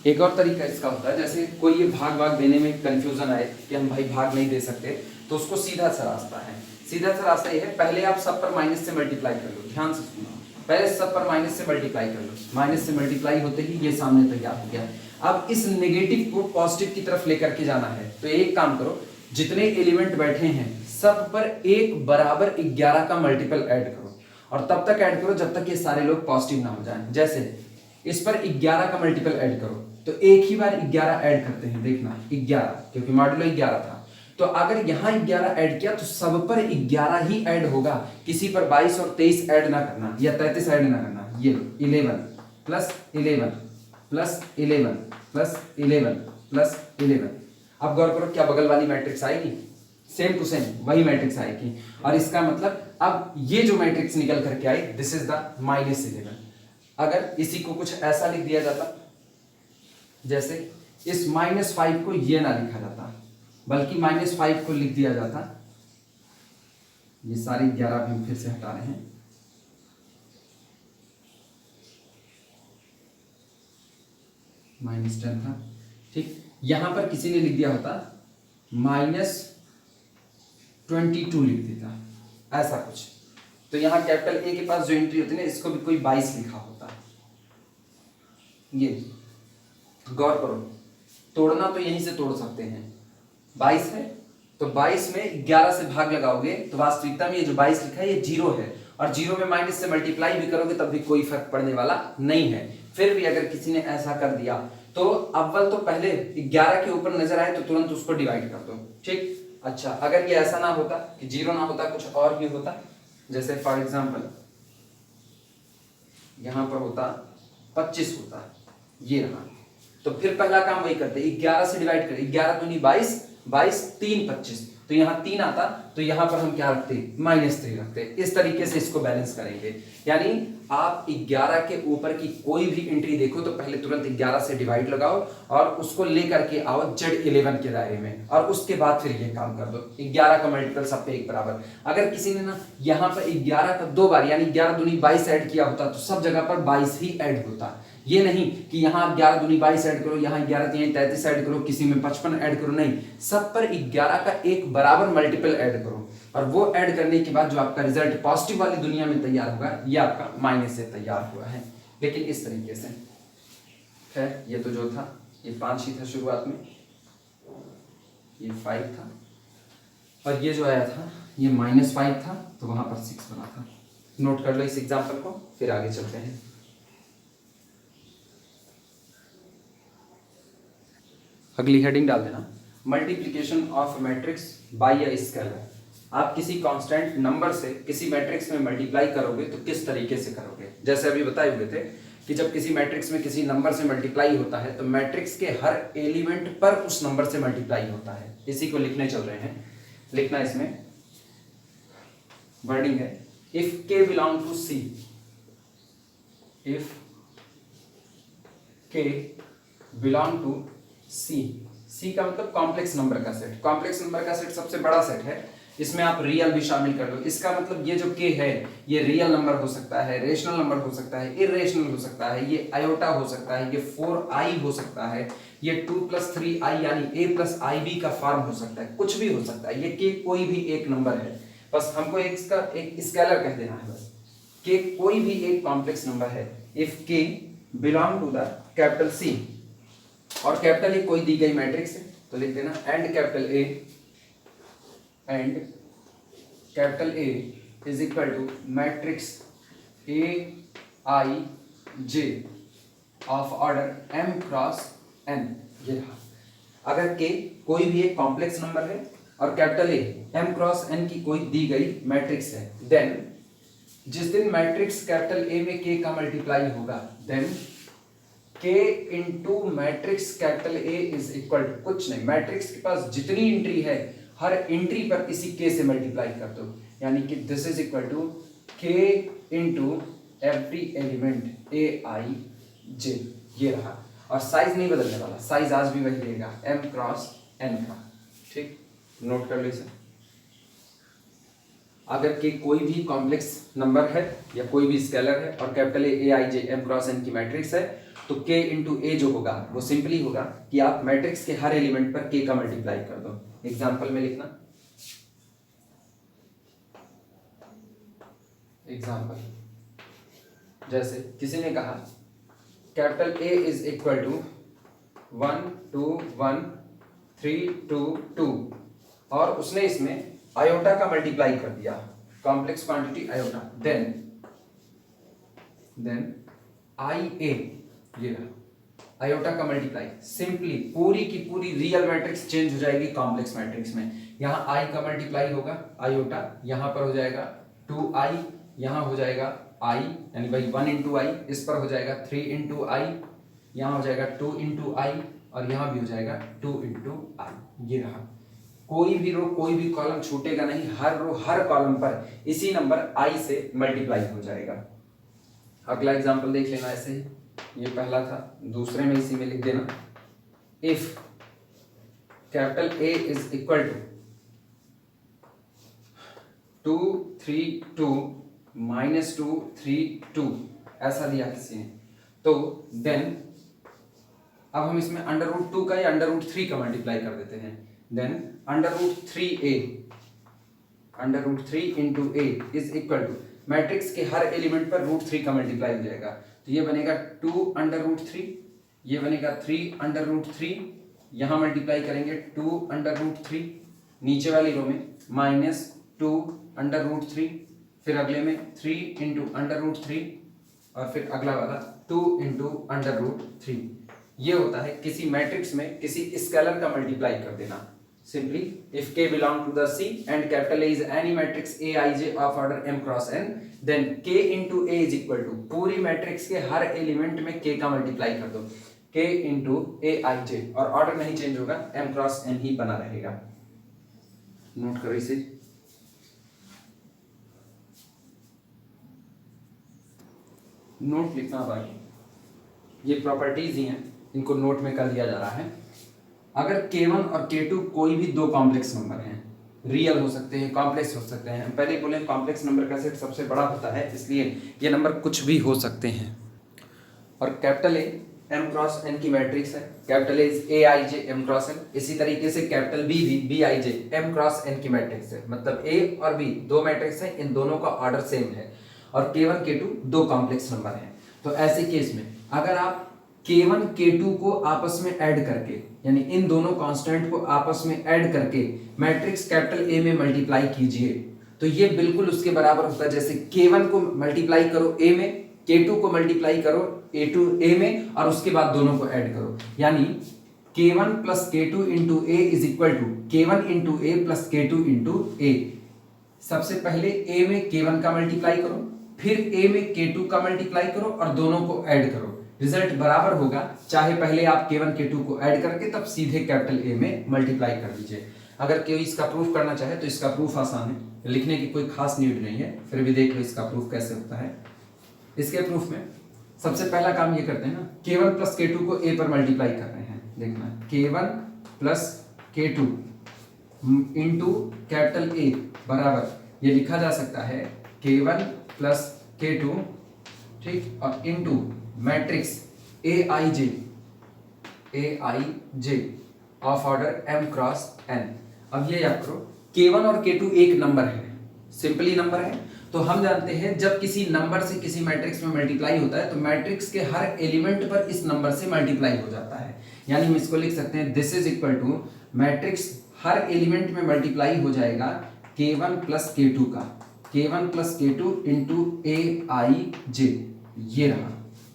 एक और तरीका इसका होता है, जैसे कोई ये भाग भाग देने में कंफ्यूजन आए कि हम भाई भाग नहीं दे सकते, तो उसको सीधा सा रास्ता है। सीधा सा रास्ता ये है, पहले आप सब पर माइनस से मल्टीप्लाई कर लो, ध्यान से सुनो, पहले सब पर माइनस से मल्टीप्लाई कर लो, माइनस से मल्टीप्लाई होते ही ये सामने तैयार हो गया। अब इस नेगेटिव को पॉजिटिव की तरफ लेकर के जाना है, तो एक काम करो, जितने एलिमेंट बैठे हैं सब पर एक बराबर 11 का मल्टीपल ऐड करो और तब तक ऐड करो जब तक ये सारे लोग पॉजिटिव ना हो जाएं। जैसे इस पर 11 का मल्टीपल ऐड करो तो एक ही बार 11 ऐड करते हैं, देखना 11, क्योंकि मॉडुलो 11 था, तो अगर यहाँ 11 ऐड किया तो सब पर 11 ही ऐड होगा, किसी पर 22 और 23 ऐड ना करना या 33 ऐड ना करना। ये 11 प्लस 11 प्लस 11 प्लस 11 प्लस 11। अब गौर करो क्या बगल वाली मैट्रिक्स आएगी, सेम टू सेम वही मैट्रिक्स आएगी, और इसका मतलब अब ये जो मैट्रिक्स निकल करके आई दिस इज द -11। अगर इसी को कुछ ऐसा लिख दिया जाता, जैसे इस -5 को ये ना लिखा जाता, बल्कि -5 को लिख दिया जाता। ये सारी 11 भी फिर से हटा रहे हैं। -10 था, ठीक। यहां पर किसी ने लिख दिया होता -22 लिख देता, ऐसा कुछ। तो यहाँ कैपिटल ए के पास जो एंट्री होती है ना, इसको भी कोई 22 लिखा होता। ये गौर करो, तोड़ना तो यहीं से तोड़ सकते हैं। 22 है तो 22 में 11 से भाग लगाओगे तो वास्तविकता में ये जो 22 लिखा है ये 0 है, और 0 में माइनस से मल्टीप्लाई भी करोगे तब भी कोई फर्क पड़ने वाला नहीं है। फिर भी अगर किसी ने ऐसा कर दिया तो अव्वल तो पहले 11 के ऊपर नजर आए तो तुरंत उसको डिवाइड कर दो, ठीक। अच्छा, अगर ये ऐसा ना होता कि 0 ना होता, कुछ और भी होता, जैसे फॉर एग्जाम्पल यहां पर होता 25 होता, ये रहा, तो फिर पहला काम वही करते, 11 से डिवाइड करें, 11 दूनी 22, 22 3 25, तो यहाँ 3 आता, तो यहाँ पर हम क्या रखते, -3 रखते। इस तरीके से इसको बैलेंस करेंगे। यानी आप 11 के ऊपर की कोई भी एंट्री देखो तो पहले तुरंत 11 से डिवाइड लगाओ और उसको लेकर के आओ Z11 के दायरे में, और उसके बाद फिर ये काम कर दो। 11 का मल्टीपल सब पे एक बराबर। अगर किसी ने ना यहाँ पर 11 का 2 बार यानी 11 दूनी 22 ऐड किया होता तो सब जगह पर 22 ही ऐड होता। ये नहीं कि यहाँ आप 11 दूनी 22 ऐड करो, यहाँ 11 तीन 33 ऐड करो, किसी में 55 ऐड करो, नहीं, सब पर 11 का एक बराबर मल्टीपल ऐड करो, और वो ऐड करने के बाद जो आपका रिजल्ट पॉजिटिव वाली दुनिया में तैयार होगा ये आपका माइनस से तैयार हुआ है। लेकिन इस तरीके से खैर, ये तो जो था ये 5 ही था शुरुआत में, ये 5 था, और ये जो आया था ये -5 था, तो वहां पर 6 बना था। नोट कर लो इस एग्जाम्पल को, फिर आगे चलते हैं। अगली हेडिंग डाल देना, multiplication of matrix bye a scalar. आप किसी कांस्टेंट नंबर से किसी मैट्रिक्स में मल्टीप्लाई करोगे तो किस तरीके से करोगे। जैसे अभी बताए हुए थे कि जब किसी मैट्रिक्स में किसी नंबर से मल्टीप्लाई होता है तो मैट्रिक्स के हर एलिमेंट पर उस नंबर से मल्टीप्लाई होता है। इसी को लिखने चल रहे हैं। लिखना इसमें वर्डिंग है, if K belong to C, if K belong to सी, सी का मतलब कॉम्प्लेक्स नंबर का सेट। कॉम्प्लेक्स नंबर का सेट सबसे बड़ा सेट है, इसमें आप रियल भी शामिल कर लो। इसका मतलब ये जो के है ये रियल नंबर हो सकता है, रेशनल नंबर हो सकता है, इरेशनल हो सकता है, ये आयोटा हो सकता है, ये 4i हो सकता है, ये 2 + 3i यानी a + ib का फॉर्म हो सकता है, कुछ भी हो सकता है। ये के कोई भी एक नंबर है, बस हमको इसका एक स्केलर कह देना है बस। के कोई भी एक कॉम्प्लेक्स नंबर है, if K belong to the capital C, और कैपिटल ए कोई दी गई मैट्रिक्स है तो लिख देना and capital A, and capital A is equal to matrix A i j of order m cross n। ये रहा। अगर के कोई भी एक कॉम्प्लेक्स नंबर है और कैपिटल ए m क्रॉस n की कोई दी गई मैट्रिक्स है, देन जिस दिन मैट्रिक्स कैपिटल ए में के का मल्टीप्लाई होगा, then K into matrix capital A is equal to कुछ नहीं, मैट्रिक्स के पास जितनी एंट्री है हर एंट्री पर इसी के से मल्टीप्लाई कर दो, यानी कि दिस इज इक्वल टू के into every element A i जे। ये रहा, और साइज नहीं बदलने वाला, साइज आज भी वही रहेगा m क्रॉस n का, ठीक। नोट कर लो इसे। अगर के कोई भी कॉम्प्लेक्स नंबर है या कोई भी स्केलर है और capital A i J m cross n की मैट्रिक्स है, तो k इंटू ए जो होगा वो सिंपली होगा कि आप मैट्रिक्स के हर एलिमेंट पर k का मल्टीप्लाई कर दो। एग्जांपल में लिखना, एग्जांपल जैसे किसी ने कहा capital A is equal to 1 2 1 3 2 2, और उसने इसमें आयोटा का मल्टीप्लाई कर दिया, complex quantity iota, then I A, ये रहा आयोटा का मल्टीप्लाई। सिंपली पूरी की पूरी रियल मैट्रिक्स चेंज हो जाएगी कॉम्प्लेक्स मैट्रिक्स में। यहाँ आई का मल्टीप्लाई होगा आयोटा, यहाँ पर हो जाएगा 2i, यहाँ हो जाएगा i यानी भाई 1 इंटू आई, इस पर हो जाएगा 3 इंटू आई, यहाँ हो जाएगा 2 इंटू आई, और यहाँ भी हो जाएगा 2 इंटू आई। ये रहा, कोई भी रो कोई भी कॉलम छूटेगा नहीं, हर रो हर कॉलम पर इसी नंबर i से मल्टीप्लाई हो जाएगा। अगला एग्जांपल देख लेना ऐसे ही, ये पहला था, दूसरे में इसी में लिख देना, if capital A is equal to 2 3 2 -2 3 2 ऐसा दिया किसी ने, तो देन अब हम इसमें √2 का या √3 का मल्टीप्लाई कर देते हैं। Then √3 into A is equal to, matrix के हर एलिमेंट पर √3 का मल्टीप्लाई हो जाएगा, तो ये बनेगा 2 √3, ये बनेगा 3 √3, यहाँ मल्टीप्लाई करेंगे 2 √3, नीचे वाली रो में -2 √3, फिर अगले में 3 इंटू √3 और फिर अगला वाला 2 इंटू √3। ये होता है किसी मैट्रिक्स में किसी स्केलर का मल्टीप्लाई कर देना। Simply if k belong to the C and capital A is any matrix Aij of order m cross n, then k into A is equal to, पूरी मैट्रिक्स के हर एलिमेंट में k का multiply कर दो, k into Aij, और order नहीं change होगा, m cross n ही बना रहेगा। नोट करो इसे। नोट लिखना बाकी, ये प्रॉपर्टीज ही हैं, इनको नोट में कर दिया जा रहा है। अगर k1 और k2 कोई भी दो कॉम्प्लेक्स नंबर हैं, रियल हो सकते हैं, कॉम्प्लेक्स हो सकते हैं, हम पहले बोले कॉम्प्लेक्स नंबर का सेट सबसे बड़ा होता है, इसलिए ये नंबर कुछ भी हो सकते हैं। और कैपिटल ए m क्रॉस n की मैट्रिक्स है, capital A is Aij m cross n, इसी तरीके से कैपिटल बी भी Bij m क्रॉस n की मैट्रिक्स है, मतलब a और b दो मैट्रिक्स हैं, इन दोनों का ऑर्डर सेम है, और k1 k2 दो कॉम्प्लेक्स नंबर हैं। तो ऐसे केस में अगर आप k1 k2 को आपस में ऐड करके, यानी इन दोनों कांस्टेंट को आपस में ऐड करके मैट्रिक्स कैपिटल ए में मल्टीप्लाई कीजिए, तो ये बिल्कुल उसके बराबर होता है जैसे k1 को मल्टीप्लाई करो a में, k2 को मल्टीप्लाई करो a में, और उसके बाद दोनों को ऐड करो, यानी k1 plus k2 into A is equal to k1 into A plus k2 into A. सबसे पहले a में k1 का मल्टीप्लाई करो, फिर a में k2 का मल्टीप्लाई करो और दोनों को ऐड करो, रिजल्ट बराबर होगा, चाहे पहले आप k1 k2 को ऐड करके तब सीधे कैपिटल A में मल्टीप्लाई कर दीजिए। अगर कोई इसका प्रूफ करना चाहे तो इसका प्रूफ आसान है, लिखने की कोई खास नीड नहीं है, फिर भी देख लो इसका प्रूफ कैसे होता है। इसके प्रूफ में सबसे पहला काम ये करते हैं ना, k1 प्लस k2 को a पर मल्टीप्लाई कर रहे हैं, देखना k1 plus k2 into capital A बराबर, ये लिखा जा सकता है k1 प्लस k2, ठीक, और into matrix Aij of order m cross n। अब ये याद करो k1 और k2 एक नंबर है, सिंपली नंबर है, तो हम जानते हैं जब किसी नंबर से किसी मैट्रिक्स में मल्टीप्लाई होता है तो मैट्रिक्स के हर एलिमेंट पर इस नंबर से मल्टीप्लाई हो जाता है, यानी हम इसको लिख सकते हैं this is equal to matrix हर एलिमेंट में मल्टीप्लाई हो जाएगा k1 प्लस k2 का, k1 plus k2 into Aij, ये रहा,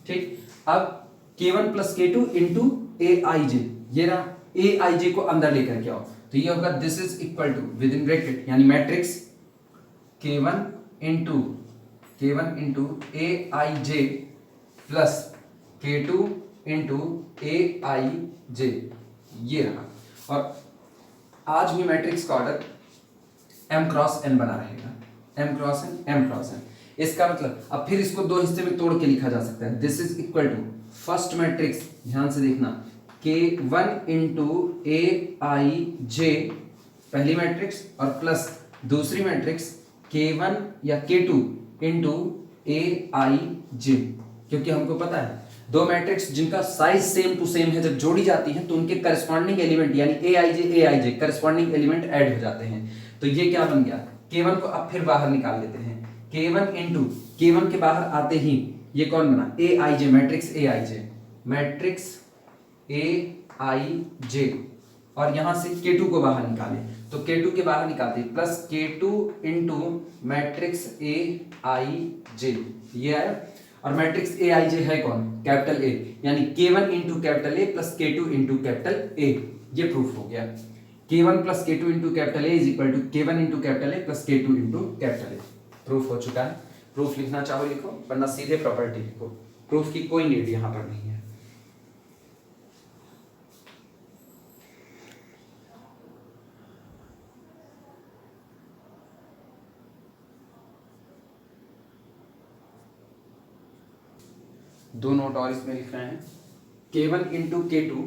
ठीक। अब k1 plus k2 into Aij, ये रहा, Aij को अंदर लेकर के आओ, तो ये होगा this is equal to within bracket, यानी matrix k1 into Aij plus k2 into Aij, ये रहा। और आज भी मैट्रिक्स का ऑर्डर m क्रॉस n बना रहेगा, m क्रॉस n। इसका मतलब अब फिर इसको दो हिस्से में तोड़ के लिखा जा सकता है, this is equal to first matrix, ध्यान से देखना, k1 इंटू Aij पहली मैट्रिक्स, और प्लस दूसरी मैट्रिक्स k1 या k2 इंटू Aij, क्योंकि हमको पता है दो मैट्रिक्स जिनका साइज सेम टू सेम है जब जोड़ी जाती हैं तो उनके करस्पॉन्डिंग एलिमेंट यानी Aij करस्पॉन्डिंग एलिमेंट ऐड हो जाते हैं। तो ये क्या बन गया, k1 को अब फिर बाहर निकाल लेते हैं, k1 इंटू k1 के बाहर आते ही ये कौन बना, Aij, मैट्रिक्स Aij, और यहां से k2 को बाहर निकाले, तो k2 के बाहर निकालते plus k2 into matrix Aij, ये आया, और मैट्रिक्स Aij है कौन, कैपिटल A, यानी k1 into capital A plus k2 into capital A, ये प्रूफ हो गया। k1 plus k2 into capital A is equal to k1 into capital A plus k2 into capital A, proof हो चुका है। Proof लिखना चाहो लिखो, वरना सीधे प्रॉपर्टी लिखो, प्रूफ की कोई नीड यहां पर नहीं है। दो नोट और इसमें लिख रहे हैं, k1 into k2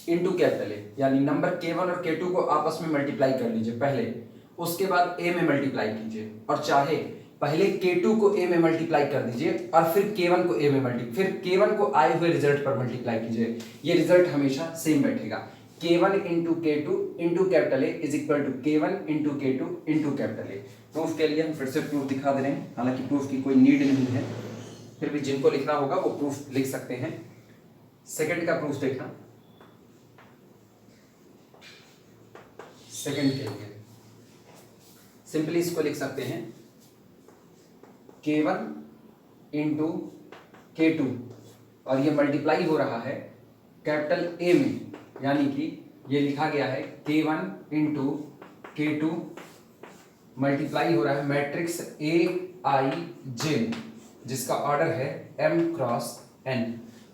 into capital ए, यानी नंबर K1 और K2 को आपस में मल्टीप्लाई कर लीजिए पहले, उसके बाद A में मल्टीप्लाई कीजिए, और चाहे पहले K2 को A में मल्टीप्लाई कर दीजिए और फिर K1 को A में फिर K1 को आए हुए रिजल्ट पर मल्टीप्लाई कीजिए, ये रिजल्ट हमेशा सेम बैठेगा। K1 into K2 into capital A is equal to K1 into K2 into capital A. Proof के लिए हम फिर से प्रूफ दिखा दे रहे हैं, हालांकि प्रूफ की कोई नीड नहीं है, फिर भी जिनको लिखना होगा वो प्रूफ लिख सकते हैं। सेकंड का प्रूफ देखना, सेकंड के लिए सिंपली इसको लिख सकते हैं K1 इंटू K2 और ये मल्टीप्लाई हो रहा है कैपिटल A में, यानी कि ये लिखा गया है K1 इंटू K2 मल्टीप्लाई हो रहा है मैट्रिक्स AIJ जिसका ऑर्डर है M क्रॉस N।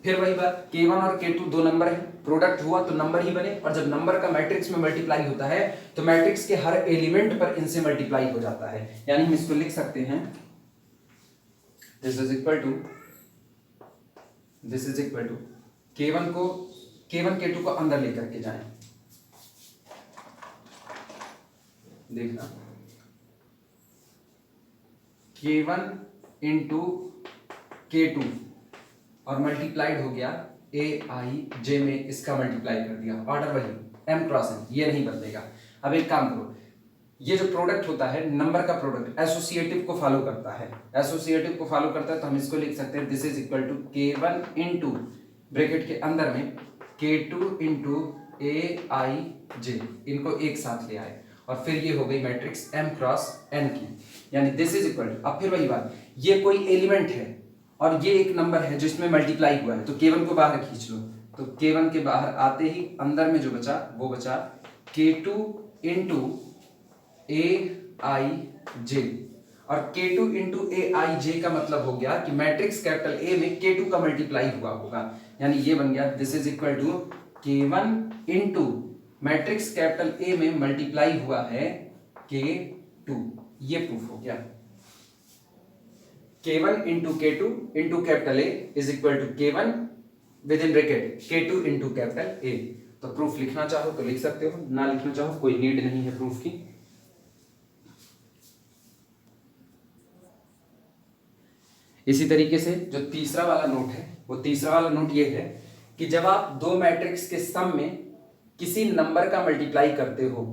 फिर वही बात, K1 और K2 दो नंबर है, प्रोडक्ट हुआ तो नंबर ही बने, और जब नंबर का मैट्रिक्स में मल्टीप्लाई होता है तो मैट्रिक्स के हर एलिमेंट पर इनसे मल्टीप्लाई हो जाता है, यानी हम इसको लिख सकते हैं this is equal to K1 K2 को अंदर लेकर के जाएं, देखना K1 इंटू K2 और मल्टीप्लाइड हो गया AIJ में, इसका मल्टीप्लाई कर दिया, ऑर्डर वही M क्रॉस N, ये नहीं बदलेगा। अब एक काम करो, ये जो प्रोडक्ट होता है नंबर का प्रोडक्ट एसोसिएटिव को फॉलो करता है, तो हम इसको लिख सकते हैं this is equal to K1 into bracket के अंदर में K2 इंटू AIJ, इनको एक साथ ले आए और फिर ये हो गई मैट्रिक्स M क्रॉस N की, यानी दिस इज इक्वल टू, अब फिर वही बात, ये कोई एलिमेंट है और ये एक नंबर है जिसमें मल्टीप्लाई हुआ है, तो K1 को बाहर खींच लो, तो K1 के बाहर आते ही अंदर में जो बचा वो बचा K2 इंटू AIJ, और K2 इंटू AIJ का मतलब हो गया कि मैट्रिक्स कैपिटल A में K2 का मल्टीप्लाई हुआ होगा, यानी ये बन गया this is equal to K1 into matrix capital A में मल्टीप्लाई हुआ है K2, ये प्रूफ हो गया। K1 into K2 into capital A is equal to K1 within bracket K2 into capital A। तो प्रूफ लिखना चाहो तो लिख सकते हो, ना लिखना चाहो कोई नीड नहीं है प्रूफ की। इसी तरीके से जो तीसरा वाला नोट है, वो तीसरा वाला नोट ये है कि जब आप दो मैट्रिक्स के सम में किसी नंबर का मल्टीप्लाई करते हो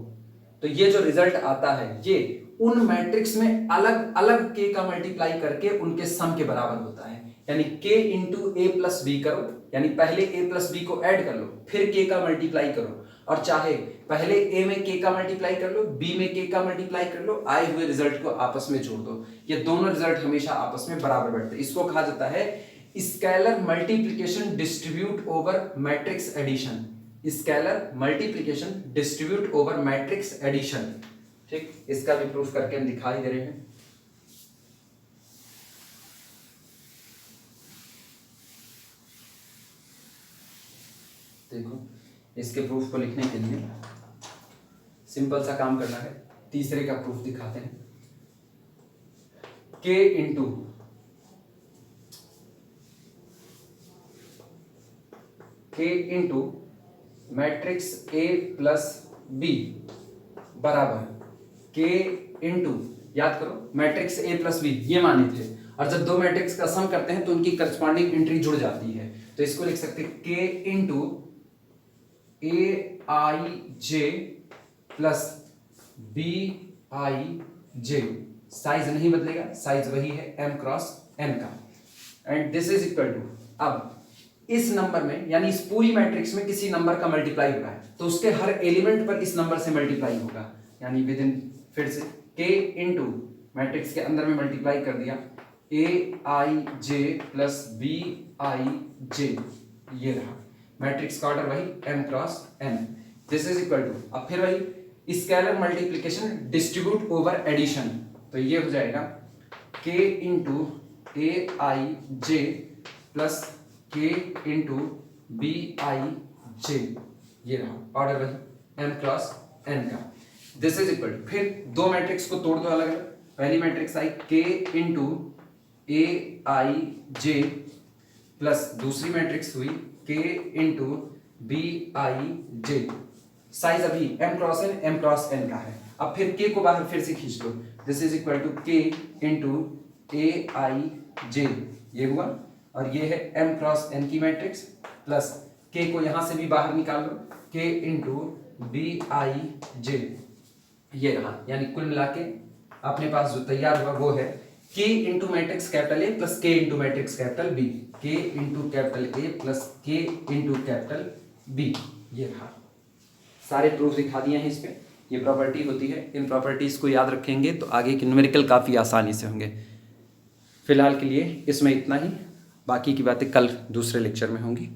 तो ये जो रिजल्ट आता है ये उन मैट्रिक्स में अलग अलग k का मल्टीप्लाई करके उनके सम के बराबर होता है, यानी k into A plus B करो, यानी पहले a प्लस बी को ऐड कर लो फिर k का मल्टीप्लाई करो, और चाहे पहले a में k का मल्टीप्लाई कर लो b में k का मल्टीप्लाई कर लो, आए हुए रिजल्ट को आपस में जोड़ दो, ये दोनों रिजल्ट हमेशा आपस में बराबर बैठते हैं। इसको कहा जाता है scalar multiplication distribute over matrix addition, scalar multiplication distribute over matrix addition. ठीक, इसका भी प्रूफ करके हम दिखाई दे रहे हैं। देखो, इसके प्रूफ को लिखने के लिए सिंपल सा काम करना है, तीसरे का प्रूफ दिखाते हैं। k into matrix A plus B बराबर k इंटू, याद करो मैट्रिक्स A प्लस बी ये माने थे, और जब दो मैट्रिक्स का सम करते हैं तो उनकी करस्पॉन्डिंग एंट्री जुड़ जाती है, तो इसको लिख सकते हैं k into AIJ plus BIJ, size नहीं बदलेगा, साइज वही है m क्रॉस n का, and this is equal to, अब इस नंबर में यानी इस पूरी मैट्रिक्स में किसी नंबर का मल्टीप्लाई हो रहा है तो उसके हर एलिमेंट पर इस नंबर से मल्टीप्लाई होगा, यानी विद इन, फिर से k इंटू मैट्रिक्स के अंदर में मल्टीप्लाई कर दिया AIJ प्लस BIJ, ये रहा मैट्रिक्स का ऑर्डर वही m cross n, this is equal to, अब फिर वही scalar multiplication distribute over addition, तो ये हो जाएगा k into AIJ plus k into BIJ, ये रहा ऑर्डर वही m क्रॉस n का, दिस इज इक्वल टू, फिर दो मैट्रिक्स को तोड़ दो अलग अलग, पहली मैट्रिक्स आई k इंटू AIJ प्लस दूसरी मैट्रिक्स हुई k इंटू Bij। साइज अभी m क्रॉस n का है। अब फिर k को बाहर फिर से खींच लो, this is equal to k into Aij, ये हुआ, और ये है m क्रॉस n की मैट्रिक्स, प्लस k को यहां से भी बाहर निकाल लो, k इंटू Bij, ये रहा। यानी कुल मिला के अपने पास जो तैयार हुआ वो है k into matrix capital A plus k into matrix capital B, k into capital A plus k into capital B, ये रहा। सारे प्रूफ दिखा दिए हैं इस पे। ये प्रॉपर्टी होती है, इन प्रॉपर्टीज़ को याद रखेंगे तो आगे के न्यूमेरिकल काफ़ी आसानी से होंगे। फिलहाल के लिए इसमें इतना ही, बाकी की बातें कल दूसरे लेक्चर में होंगी।